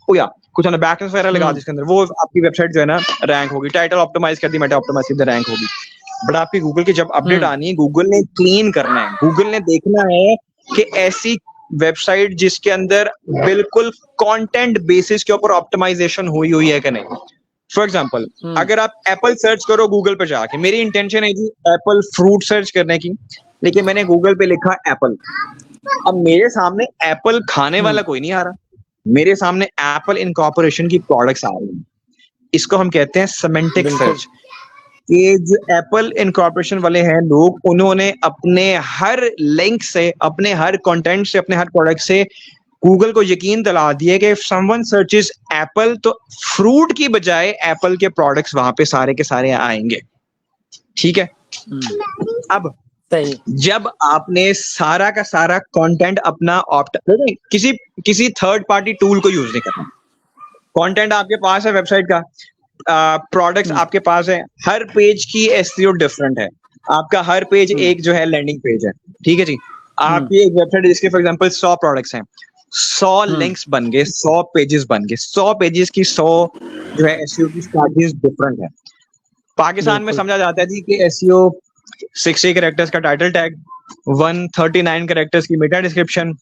ओ या कुछ आपने बैकलिंक्स वगैरह लगा दिए इसके अंदर, वो आपकी वेबसाइट जो है ना रैंक होगी, टाइटल ऑप्टिमाइज कर दी, मेटा ऑप्टिमाइज कर दी, रैंक होगी। बट आपकी गूगल की जब अपडेट आनी है, गूगल ने क्लीन करना है, गूगल ने देखना है कि ऐसी वेबसाइट जिसके अंदर बिल्कुल कंटेंट बेसिस के ऊपर ऑप्टिमाइजेशन हुई है कि नहीं। फॉर एग्जांपल अगर आप एप्पल सर्च करो गूगल पे जाके, मेरी इंटेंशन है जी एप्पल फ्रूट सर्च करने की, लेकिन मैंने गूगल पे लिखा एप्पल, अब मेरे सामने एप्पल खाने वाला कोई नहीं आ रहा, मेरे सामने एप्पल इनकॉर्पोरेशन की प्रोडक्ट्स आ रही हैं। इसको हम कहते हैं सेमेंटिक सर्च। ये जो एप्पल इनकॉर्पोरेशन वाले हैं लोग, उन्होंने अपने हर लिंक से, अपने हर कंटेंट से, अपने हर प्रोडक्ट से गूगल को यकीन दिला दिया कि इफ समवन सर्चेस एप्पल तो फ्रूट की बजाय एप्पल के प्रोडक्ट्स वहां पे सारे के सारे आएंगे, ठीक है। अब सही। जब आपने सारा का सारा कंटेंट अपना किसी थर्ड पार्टी टूल को यूज नहीं करना, कंटेंट आपके पास है वेबसाइट का, प्रोडक्ट्स आपके पास है, हर पेज की एसईओ डिफरेंट है, आपका हर पेज एक जो है लैंडिंग पेज है, ठीक है जी। आपकी एक वेबसाइट जिसके फॉर एग्जांपल 100 प्रोडक्ट्स हैं, 100 लिंक्स बन गए, 100 पेजेस बन गए, 100 पेजेस की 100 जो है एसईओ की स्ट्रैटेजीज डिफरेंट है। पाकिस्तान में समझा जाता है जी कि एसईओ 60 कैरेक्टर्स का टाइटल टैग, 139 कैरेक्टर्स की मेटा डिस्क्रिप्शन,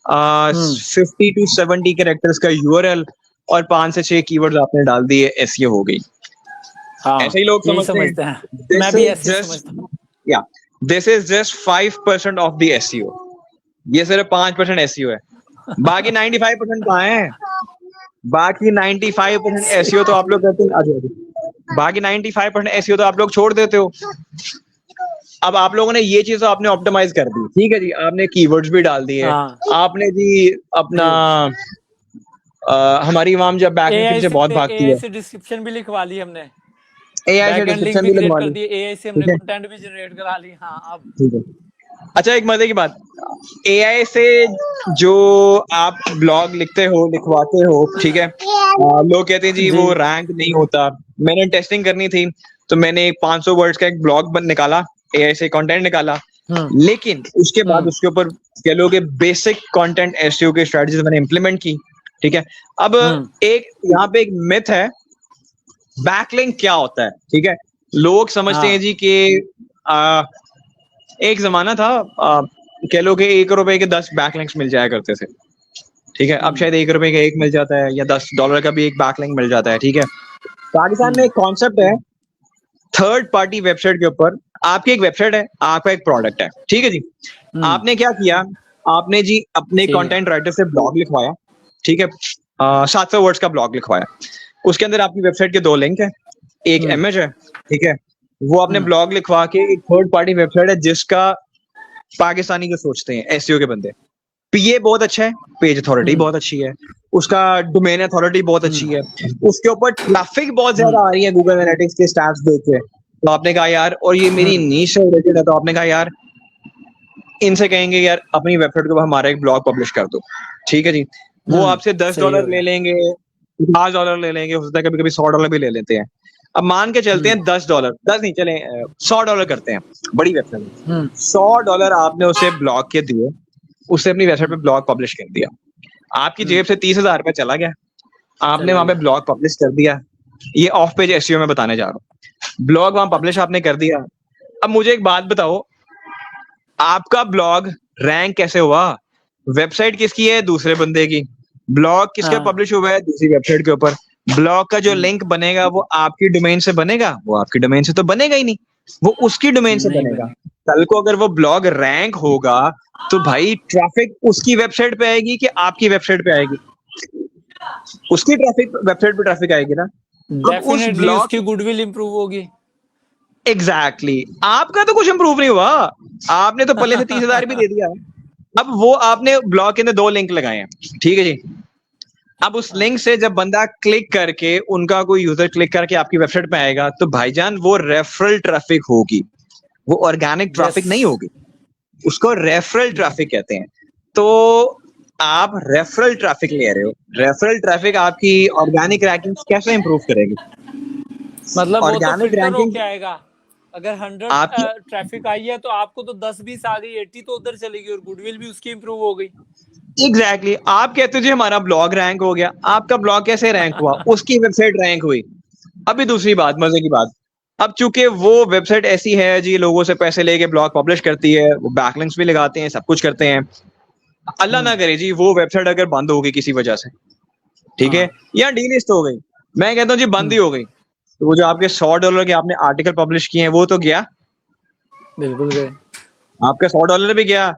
50 to 70 कैरेक्टर्स का यूआरएल और 5 से 6 कीवर्ड्स आपने डाल दिए, एसईओ हो गई। हाँ, ऐसे ही लोग समझते हैं। मैं भी ऐसे समझता हूँ। या this is just 5% of the SEO, ये सिर्फ 5% एसईओ है, बाकी 95% कहाँ है? बाकी 95% एसईओ तो आप लोग करते हैं, बाकी 95% एसईओ तो आप लोग छोड़ देते हो। अब आप लोगों ने ये चीज आपने ऑप्टिमाइज कर दी, ठीक है जी, आपने कीवर्ड्स भी डाल दिए, आपने जी अपना हमारी आवाम जब बैकएंड से बहुत भागती है, एआई से डिस्क्रिप्शन भी लिखवा ली हमने, एआई से डिस्क्रिप्शन भी लगवा ली, एआई से हमने कंटेंट भी जनरेट करा ली। हाँ अब ठीक है। अच्छा एक मजे की बात, एआई से जो आप ब्लॉग लिखते हो, लिखवाते हो, ठीक है, लोग कहते हैं जी वो रैंक नहीं होता। मैंने टेस्टिंग करनी थी तो मैंने 500 वर्ड्स का एक ब्लॉग निकाला, एआई से कंटेंट निकाला, लेकिन उसके बाद उसके ऊपर कह लो कि बेसिक कंटेंट एसईओ की स्ट्रेटजीज मैंने इंप्लीमेंट की, ठीक है। अब एक यहाँ पे एक मिथ है, बैकलिंक क्या होता है, ठीक है। लोग समझते हैं जी कि एक जमाना था, कह लो कि 1 रुपए के 10 बैकलिंक्स मिल जाया करते थे, ठीक है। अब शायद 1 रुपए का 1 मिल जाता है, या $10 का भी एक बैकलिंक मिल जाता है, ठीक है। पाकिस्तान में एक कॉन्सेप्ट है, थर्ड पार्टी वेबसाइट के ऊपर आपकी एक वेबसाइट है, आपका एक प्रोडक्ट है, ठीक है जी। आपने क्या किया, आपने जी अपने कंटेंट राइटर से ब्लॉग लिखवाया, ठीक है, 700 वर्ड्स का ब्लॉग लिखवाया, उसके अंदर आपकी वेबसाइट के 2 लिंक है, एक इमेज है, ठीक है। वो आपने ब्लॉग लिखवा के एक थर्ड पार्टी वेबसाइट है जिसका पाकिस्तानी जो सोचते हैं एसईओ के बंदे, पीए बहुत अच्छा है, पेज अथॉरिटी बहुत अच्छी है, उसका डोमेन अथॉरिटी बहुत अच्छी है, उसके ऊपर ट्रैफिक बहुत ज्यादा आ रही है गूगल एनालिटिक्स के स्टैट्स देख के, तो आपने कहा यार, और ये मेरी नीश से रिलेटेड है, तो आपने कहा यार इनसे कहेंगे यार अपनी वेबसाइट के ऊपर हमारा एक ब्लॉग पब्लिश कर दो, ठीक है जी। वो आपसे $10 ले लेंगे, $50 ले लेंगे, हो सकता है कभी कभी $100 भी ले लेते हैं। अब मान के चलते हैं $10 नहीं चले, $100 करते हैं, बड़ी वेबसाइट $100 आपने उसे ब्लॉग के दिए, उसने अपनी वेबसाइट पे ब्लॉग पब्लिश कर दिया, आपकी जेब से 30,000 रुपया चला गया, आपने वहां पे ब्लॉग पब्लिश कर दिया। ये ऑफ पेज एसईओ में बताने जा रहा हूँ, ब्लॉग वहां पब्लिश आपने कर दिया। अब मुझे एक बात बताओ, आपका ब्लॉग रैंक कैसे हुआ? वेबसाइट किसकी है? दूसरे बंदे की। ब्लॉग किसका पब्लिश हुआ है? दूसरी वेबसाइट के ऊपर। ब्लॉग का जो लिंक बनेगा वो आपकी डोमेन से बनेगा? वो आपकी डोमेन से तो बनेगा ही नहीं, वो उसकी डोमेन से बनेगा। कल को अगर वो ब्लॉग रैंक होगा तो भाई ट्रैफिक उसकी वेबसाइट पे आएगी कि आपकी वेबसाइट पे आएगी? उसकी ट्रैफिक वेबसाइट पे ट्रैफिक आएगी ना। अब उस डेफिनेटली ब्लॉग उसकी गुडविल इंप्रूव होगी। एग्जैक्टली आपका तो कुछ इंप्रूव नहीं हुआ, आपने तो पहले से 30,000 भी दे दिया। अब वो आपने ब्लॉग के अंदर 2 लिंक लगाए हैं, ठीक है जी। अब उस लिंक से जब बंदा क्लिक करके, उनका कोई यूजर क्लिक करके आपकी वेबसाइट पे आएगा तो भाईजान वो रेफरल ट्रैफिक होगी, वो ऑर्गेनिक ट्रैफिक नहीं होगी, उसको रेफरल ट्रैफिक कहते हैं। तो आप रेफरल ट्रैफिक ले रहे हो, रेफरल ट्रैफिक आपकी ऑर्गेनिक रैंकिंग्स कैसे इंप्रूव करेगी? मतलब वो तो ऑर्गेनिक फिल्टर रैंकिंग होके आएगा। अगर 100 आपकी ट्रैफिक आई है तो आपको तो 10-20 आ गई, 80 तो उधर चली गई और गुडविल भी उसकी इंप्रूव हो गई। एग्जैक्टली आप कहते हो जी हमारा ब्लॉग रैंक हो गया, आपका ब्लॉग कैसे रैंक हुआ? उसकी वेबसाइट रैंक हुई। अभी दूसरी बात, मजे की बात, अब चूंकि वो वेबसाइट ऐसी है जी, लोगों से पैसे लेके ब्लॉग पब्लिश करती है, वो बैकलिंक्स भी लगाते हैं, सब कुछ करते हैं। अल्लाह ना करे जी वो वेबसाइट अगर बंद हो गई किसी वजह से, ठीक है, या डीलिस्ट हो गई, मैं कहता हूँ जी बंद ही हो गई, तो वो जो आपके $100 के आपने आर्टिकल पब्लिश किए हैं वो तो गया, बिल्कुल गए। आपका $100 भी गया,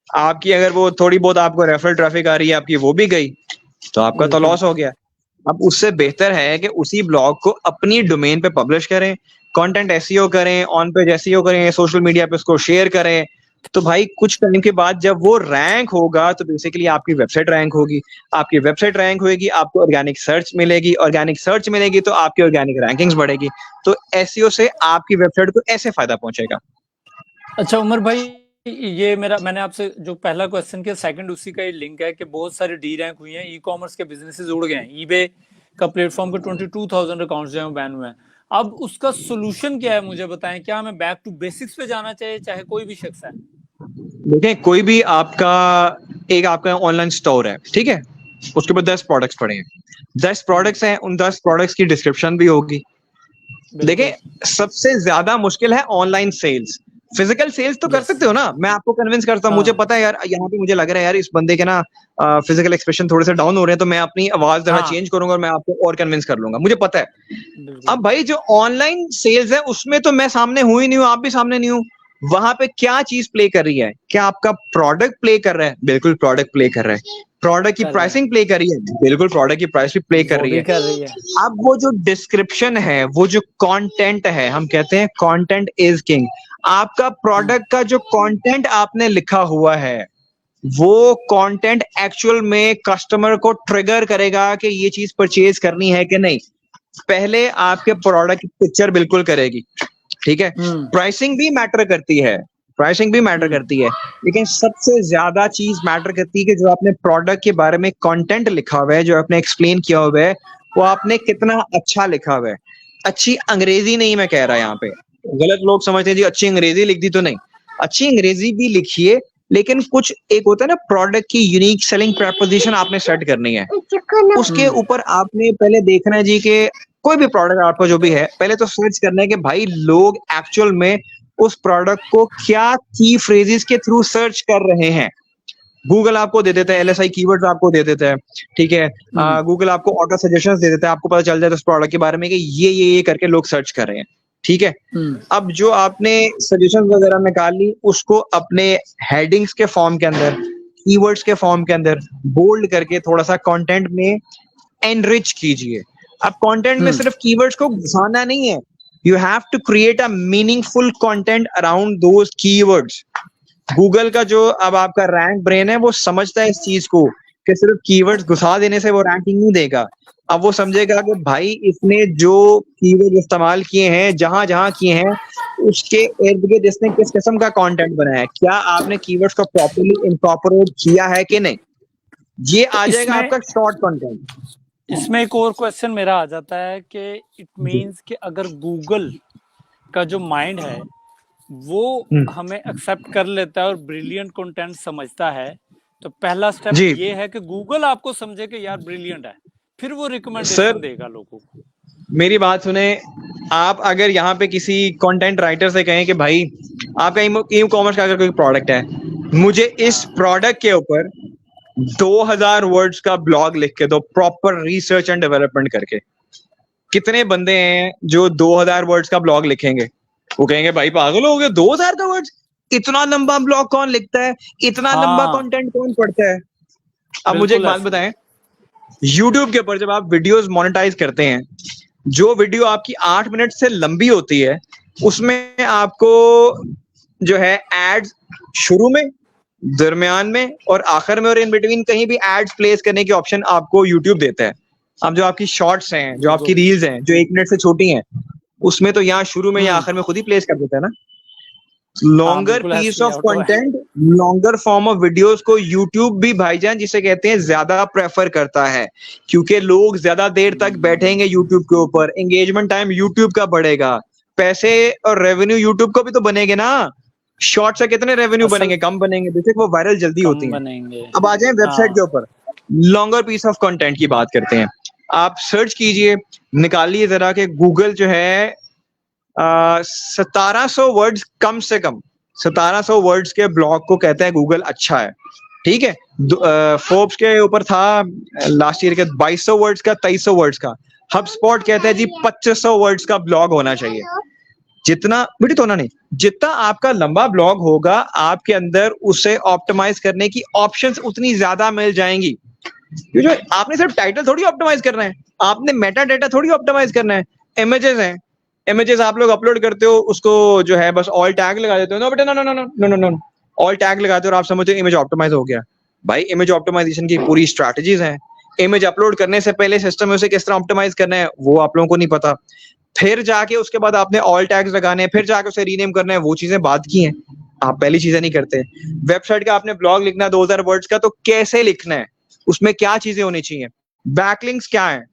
आपकी अगर वो थोड़ी बहुत आपको रेफरल ट्रैफिक आ रही है आपकी वो भी गई, तो आपका तो लॉस हो गया। अब उससे बेहतर है कि उसी ब्लॉग को अपनी डोमेन पे पब्लिश करें, कंटेंट एसईओ करें, ऑन पेज एसईओ करें, सोशल मीडिया पे उसको शेयर करें, तो भाई कुछ टाइम के बाद जब वो रैंक होगा तो बेसिकली आपकी वेबसाइट रैंक होगी, आपकी वेबसाइट रैंक होगी, आपको ऑर्गेनिक सर्च मिलेगी, ऑर्गेनिक सर्च मिलेगी तो आपकी ऑर्गेनिक रैंकिंग्स बढ़ेगी। तो एसईओ से आपकी वेबसाइट को ऐसे फायदा पहुंचेगा। अच्छा उमर भाई, ये मैंने आपसे जो पहला क्वेश्चन किया, सेकंड उसी का ही लिंक है कि बहुत सारे डी रैंक हुई हैं, ई कॉमर्स के बिजनेसेस उड़ गए हैं, ईबे का प्लेटफॉर्म के 22,000 अकाउंट्स जो हैं बैन हुए हैं। अब उसका सोल्यूशन क्या है मुझे बताएं, क्या हमें बैक टू बेसिक्स पे जाना चाहिए, चाहे कोई भी शख्स है? देखें, कोई भी आपका ऑनलाइन स्टोर है, ठीक है, उसके ऊपर 10 प्रोडक्ट्स पड़े हैं, 10 प्रोडक्ट्स हैं, उन 10 प्रोडक्ट्स की डिस्क्रिप्शन भी होगी। देखें, सबसे ज्यादा मुश्किल है ऑनलाइन सेल्स। फिजिकल सेल्स तो कर सकते हो ना, मैं आपको कन्विंस करता हूँ, मुझे पता है यार, यहाँ पे मुझे लग रहा है यार इस बंदे के ना फिजिकल एक्सप्रेशन थोड़े से डाउन हो रहे हैं, तो मैं अपनी आवाज जरा चेंज करूंगा और मैं आपको और कन्विंस कर लूंगा, मुझे पता है। अब भाई जो ऑनलाइन सेल्स है उसमें तो मैं सामने हूं ही नहीं हूं, आप भी सामने नहीं हूं, वहां पे क्या चीज प्ले कर रही है? क्या आपका प्रोडक्ट प्ले कर रहा है? बिल्कुल प्रोडक्ट प्ले कर रहा है। प्रोडक्ट की प्राइसिंग प्ले कर रही है? बिल्कुल प्रोडक्ट की प्राइस भी प्ले कर रही है। अब वो जो डिस्क्रिप्शन है, वो जो कंटेंट है, हम कहते हैं कंटेंट इज किंग। आपका प्रोडक्ट का जो कंटेंट आपने लिखा हुआ है वो कंटेंट एक्चुअल में कस्टमर को ट्रिगर करेगा कि ये चीज परचेज करनी है कि नहीं। पहले आपके प्रोडक्ट की पिक्चर बिल्कुल करेगी, ठीक है, प्राइसिंग भी मैटर करती है, प्राइसिंग भी मैटर करती है, लेकिन सबसे ज्यादा चीज मैटर करती है कि जो आपने प्रोडक्ट के बारे में कंटेंट लिखा हुआ है, जो आपने एक्सप्लेन किया हुआ है, वो आपने कितना अच्छा लिखा हुआ है। अच्छी अंग्रेजी नहीं मैं कह रहा यहाँ पे, गलत लोग समझते हैं जी अच्छी अंग्रेजी लिख दी, तो नहीं, अच्छी अंग्रेजी भी लिखिए, लेकिन कुछ एक होता है ना प्रोडक्ट की यूनिक सेलिंग प्रपोजिशन आपने सेट करनी है, उसके ऊपर आपने पहले देखना है जी कि कोई भी प्रोडक्ट आपका जो भी है, पहले तो सर्च करना है कि भाई लोग एक्चुअल में उस प्रोडक्ट को क्या की फ्रेजेस के थ्रू सर्च कर रहे हैं। गूगल आपको दे देता है, एलएसआई कीवर्ड्स आपको दे देता है, ठीक है, गूगल आपको ऑटो सजेशंस दे देता है, आपको पता चल जाता है उस प्रोडक्ट के बारे में कि ये करके लोग सर्च कर रहे हैं, ठीक है। अब जो आपने सजेशन वगैरह निकाल ली, उसको अपने हेडिंग्स के फॉर्म के अंदर, कीवर्ड्स के फॉर्म के अंदर बोल्ड करके थोड़ा सा कंटेंट में एनरिच कीजिए। अब कंटेंट में सिर्फ कीवर्ड्स को घुसाना नहीं है, you have to create a meaningful content around those keywords. Google का जो अब आपका रैंक ब्रेन है वो समझता है इस चीज को कि सिर्फ कीवर्ड्स घुसा देने से वो रैंकिंग नहीं देगा। अब वो समझेगा कि भाई इसने जो कीवर्ड इस्तेमाल किए हैं, जहां जहां किए हैं, उसके इर्द गिर्द इसने किस किस्म का कंटेंट बनाया है, क्या आपने कीवर्ड्स को प्रॉपर्ली इनकॉर्पोरेट किया है कि नहीं, ये आ जाएगा आपका शॉर्ट कंटेंट। इसमें एक और क्वेश्चन मेरा आ जाता है कि इट मींस कि अगर गूगल का जो माइंड है वो हमें एक्सेप्ट कर लेता है और ब्रिलियंट कंटेंट समझता है, तो पहला स्टेप जी ये है कि गूगल आपको समझे कि यार ब्रिलियंट है, फिर वो सर, रिकमेंडेशन देगा लोगों को। मेरी बात सुने। आप अगर यहाँ पे किसी कंटेंट राइटर से कहें कि भाई आपका ई कॉमर्स का अगर कोई प्रोडक्ट है, मुझे इस हाँ प्रोडक्ट के ऊपर 2000 वर्ड्स का ब्लॉग लिख के दो, प्रॉपर रिसर्च एंड डेवलपमेंट करके। कितने बंदे हैं जो 2000 वर्ड्स का ब्लॉग लिखेंगे? वो कहेंगे भाई पागल हो गए, 2000 का वर्ड्स, इतना लंबा ब्लॉग कौन लिखता है, इतना लंबा हाँ कंटेंट कौन पढ़ता है? अब मुझे एक बिल्कुल बात ऐसे। बताएं, YouTube के ऊपर जब आप वीडियोस मोनेटाइज करते हैं, जो वीडियो आपकी 8 मिनट से लंबी होती है, उसमें आपको जो है एड्स शुरू में, दरमियान में और आखिर में और इन बिटवीन कहीं भी एड्स प्लेस करने की ऑप्शन आपको YouTube देता है। अब जो आपकी शॉर्ट्स हैं, जो आपकी बिल्कुल। रील्स हैं, जो 1 मिनट से छोटी हैं, उसमें तो यहाँ शुरू में या हम्म, आखिर में खुद ही प्लेस कर देता है ना। हाँ लॉन्गर बिल्कुल पीस ऐसे ऑफ ऑटो है। Content, longer form of videos को यूट्यूब भी भाईजान जिसे कहते हैं ज्यादा प्रेफर करता है, क्योंकि लोग ज्यादा देर तक बैठेंगे यूट्यूब के ऊपर, एंगेजमेंट टाइम यूट्यूब का बढ़ेगा, पैसे और रेवेन्यू यूट्यूब को भी तो बनेंगे ना। शॉर्ट से कितने रेवेन्यू असल बनेंगे? कम बनेंगे, बेशक वो वायरल जल्दी कम होती हैं। बनेंगे। अब आ जाए वेबसाइट के हाँ ऊपर, लॉन्गर पीस ऑफ कंटेंट की बात करते हैं। आप सर्च कीजिए, निकालिए जरा के गूगल जो है 1700 वर्ड्स, कम से कम 1700 वर्ड्स के ब्लॉग को कहते हैं गूगल अच्छा है, ठीक है। फोर्ब्स के ऊपर था लास्ट ईयर के 2200 वर्ड्स का, 2300 वर्ड्स का। हब स्पॉट कहते हैं जी 2500 वर्ड्स का ब्लॉग होना चाहिए। जितना बेटी तो ना नहीं, जितना आपका लंबा ब्लॉग होगा, आपके अंदर उसे ऑप्टिमाइज करने की ऑप्शंस उतनी ज्यादा मिल जाएंगी। क्योंकि आपने सिर्फ टाइटल थोड़ी ऑप्टिमाइज करना है, आपने मेटा डेटा थोड़ी ऑप्टिमाइज करना है। इमेजेस हैं, इमेजेस आप लोग अपलोड करते हो, उसको जो है बस ऑल टैग लगा देते हो। नो बेटा, no no no no no no no, alt tag लगाते हो और आप समझते हो इमेज ऑप्टिमाइज हो गया। भाई इमेज ऑप्टिमाइजेशन की पूरी स्ट्रैटेजीज हैं। इमेज अपलोड करने से पहले सिस्टम में उसे किस तरह ऑप्टिमाइज करना है वो आप लोगों को नहीं पता। फिर जाके उसके बाद आपने ऑल टैग्स लगाने हैं, फिर जाके उसे रीनेम करना है, वो चीजें बाद की हैं। आप पहली चीजें नहीं करते। वेबसाइट का आपने ब्लॉग लिखना है 2000 वर्ड्स का, तो कैसे लिखना है, उसमें क्या चीजें होनी चाहिए, बैकलिंक्स क्या है?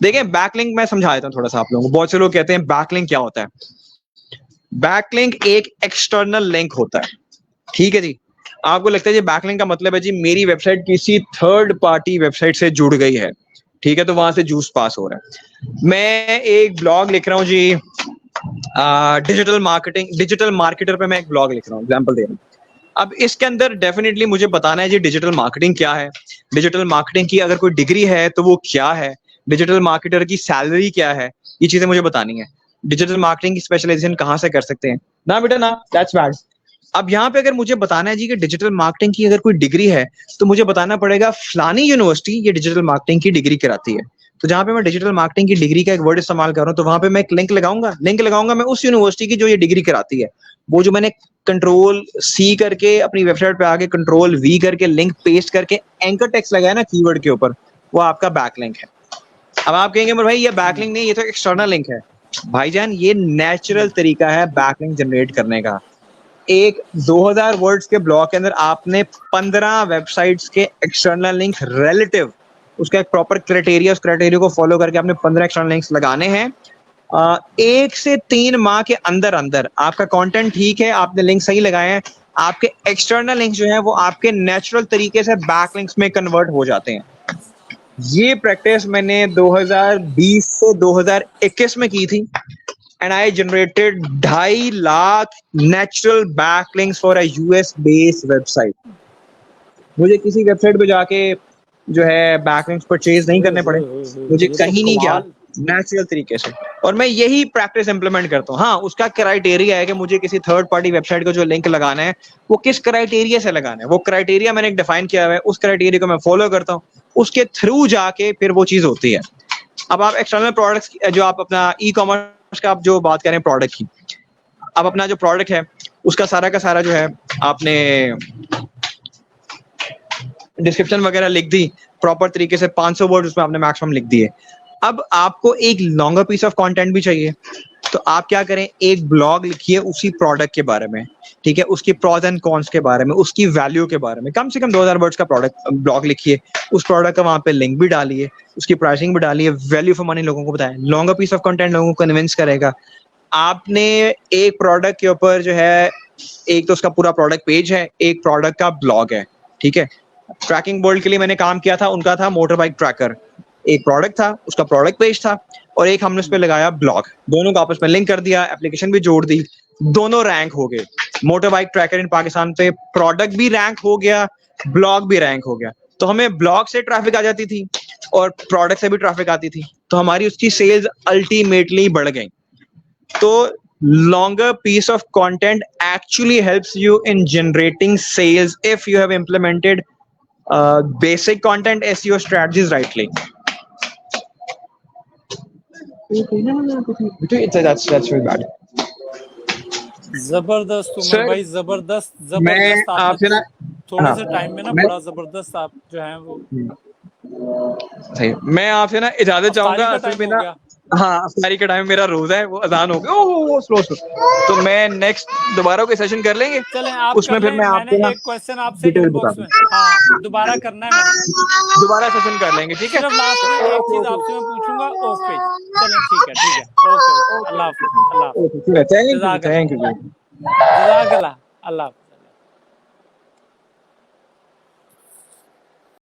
देखें, बैकलिंक मैं समझा देता हूं थोड़ा सा आप लोगों को। बहुत से लोग कहते हैं बैकलिंक क्या होता है। बैकलिंक एक एक्सटर्नल लिंक होता है, ठीक है जी। आपको लगता है जी बैकलिंक का मतलब है जी मेरी वेबसाइट किसी थर्ड पार्टी वेबसाइट से जुड़ गई है, ठीक है, तो वहां से जूस पास हो रहा है। मैं एक ब्लॉग लिख रहा हूँ जी, डिजिटल मार्केटिंग, डिजिटल मार्केटर पे मैं एक ब्लॉग लिख रहा हूँ, एग्जांपल दे रहा हूँ। अब इसके अंदर डेफिनेटली मुझे बताना है जी डिजिटल मार्केटिंग क्या है, डिजिटल मार्केटिंग की अगर कोई डिग्री है तो वो क्या है, डिजिटल मार्केटर की सैलरी क्या है, ये चीजें मुझे बतानी है। डिजिटल मार्केटिंग की स्पेशलाइजेशन कहाँ से कर सकते हैं? ना बेटा ना, दैट्स बैड। अब यहाँ पे अगर मुझे बताना है जी कि डिजिटल मार्केटिंग की अगर कोई डिग्री है, तो मुझे बताना पड़ेगा फलानी यूनिवर्सिटी ये डिजिटल मार्केटिंग की डिग्री कराती है। तो जहां पे मैं डिजिटल मार्केटिंग की डिग्री का एक वर्ड इस्तेमाल कर रहा हूँ, तो वहां पे मैं एक लिंक लगाऊंगा मैं उस यूनिवर्सिटी की जो ये डिग्री कराती है। वो जो मैंने कंट्रोल सी करके अपनी वेबसाइट पे आके कंट्रोल वी करके लिंक पेस्ट करके एंकर टेक्स्ट लगाया ना कीवर्ड के ऊपर, वो आपका बैकलिंक है। अब आप कहेंगे भाई ये बैकलिंक नहीं, ये तो एक्सटर्नल लिंक है। भाईजान ये नेचुरल तरीका है बैकलिंक जनरेट करने का। एक 2000 वर्ड्स के ब्लॉग के अंदर आपने 15 वेबसाइट्स के एक्सटर्नल लिंक रिलेटिव, उसका एक प्रॉपर क्राइटेरिया, उस क्राइटेरिया को फॉलो करके आपने 15 एक्सटर्नल लिंक्स लगाने हैं। 1 से 3 माह के अंदर अंदर आपका कंटेंट ठीक है, आपने लिंक सही लगाए हैं, आपके एक्सटर्नल लिंक्स जो है वो आपके नेचुरल तरीके से बैकलिंक्स में कन्वर्ट हो जाते हैं। ये प्रैक्टिस मैंने 2020 से 2021 में की थी, and I generated 2.5 lakh natural backlinks for a US based website. मुझे किसी वेबसाइट पे जाके जो है बैकलिंक्स परचेज नहीं करने पड़े, मुझे ये तो कहीं नहीं गया, कमाल। नेचुरल तरीके से। और मैं यही प्रैक्टिस इंप्लीमेंट करता हूँ। हाँ, उसका क्राइटेरिया है कि मुझे किसी थर्ड पार्टी वेबसाइट को जो लिंक लगाना है वो किस क्राइटेरिया से लगाना है, वो क्राइटेरिया मैंने डिफाइन किया हुआ है, उस क्राइटेरिया को मैं फॉलो करता हूँ, उसके थ्रू जाके फिर वो चीज होती है। अब आप एक्सटर्नल प्रोडक्ट्स, जो आप अपना ई कॉमर्स का आप जो बात करें प्रोडक्ट की, अब अपना जो प्रोडक्ट है उसका सारा का सारा जो है आपने डिस्क्रिप्शन वगैरह लिख दी प्रॉपर तरीके से, 500 वर्ड उसमें आपने मैक्सिमम लिख दिए। अब आपको एक लॉन्गर पीस ऑफ कंटेंट भी चाहिए, तो आप क्या करें, एक ब्लॉग लिखिए उसी प्रोडक्ट के बारे में, ठीक है, उसकी प्रॉज एंड कॉन्स के बारे में, उसकी वैल्यू के बारे में। कम से कम 2000 वर्ड्स का प्रोडक्ट ब्लॉग लिखिए, उस प्रोडक्ट का वहां पे लिंक भी डालिए, उसकी प्राइसिंग भी डालिए, वैल्यू फॉर मनी लोगों को बताएं। लॉन्गर पीस ऑफ कंटेंट लोगों को कन्विंस करेगा। आपने एक प्रोडक्ट के ऊपर जो है, एक तो उसका पूरा प्रोडक्ट पेज है, एक प्रोडक्ट का ब्लॉग है, ठीक है। ट्रैकिंग बोल्ट के लिए मैंने काम किया था, उनका था मोटर बाइक ट्रैकर, एक प्रोडक्ट था, उसका प्रोडक्ट पेज था, और एक हमने उस पर लगाया ब्लॉग, दोनों को आपस में लिंक कर दिया, एप्लीकेशन भी जोड़ दी, दोनों रैंक हो गए। मोटर बाइक ट्रैकर इन पाकिस्तान पे प्रोडक्ट भी रैंक हो गया, ब्लॉग भी रैंक हो गया। तो हमें ब्लॉग से ट्रैफिक आ जाती थी और प्रोडक्ट से भी ट्रैफिक आती थी, तो हमारी उसकी सेल्स अल्टीमेटली बढ़ गई। तो longer piece of content actually helps you in generating sales if you have implemented basic content SEO strategies rightly. That's very bad. जबरदस्त उमर Sir, भाई, जबरदस्त मैं जबरदस्त। आपसे आपने ना थोड़े हाँ, से टाइम में ना मैं बड़ा जबरदस्त आप जो है वो सही, मैं आपसे ना इजाजत अफ्तारी चाहूंगा, का असल टाइम में हो ना गया। हाँ अफ्तारी का टाइम मेरा रोजा है, वो अजान हो गया। ओह स्लो स्लो। तो मैं नेक्स्ट दोबारा कोई सेशन कर लेंगे, चलें आप कर उसमें फिर लें, मैं मैंने आपको ना एक क्वेश्चन आपसे डिटेल बता इनबॉक्स में, दूँ, हाँ दोबारा करना है मैंने। दोबारा सेशन कर लेंगे, ठीक है। सिर्फ लास्ट में एक चीज आपसे मैं पूछूंगा ऑफ पेज। चलें ठीक है, ठीक है, ओके ओके, अल्लाह हाफिज, अल्लाह हाफिज, थैंक यू जज़ाकल्लाह, थैंक यू। जज़ाकल्लाह, अल्लाह हाफिज।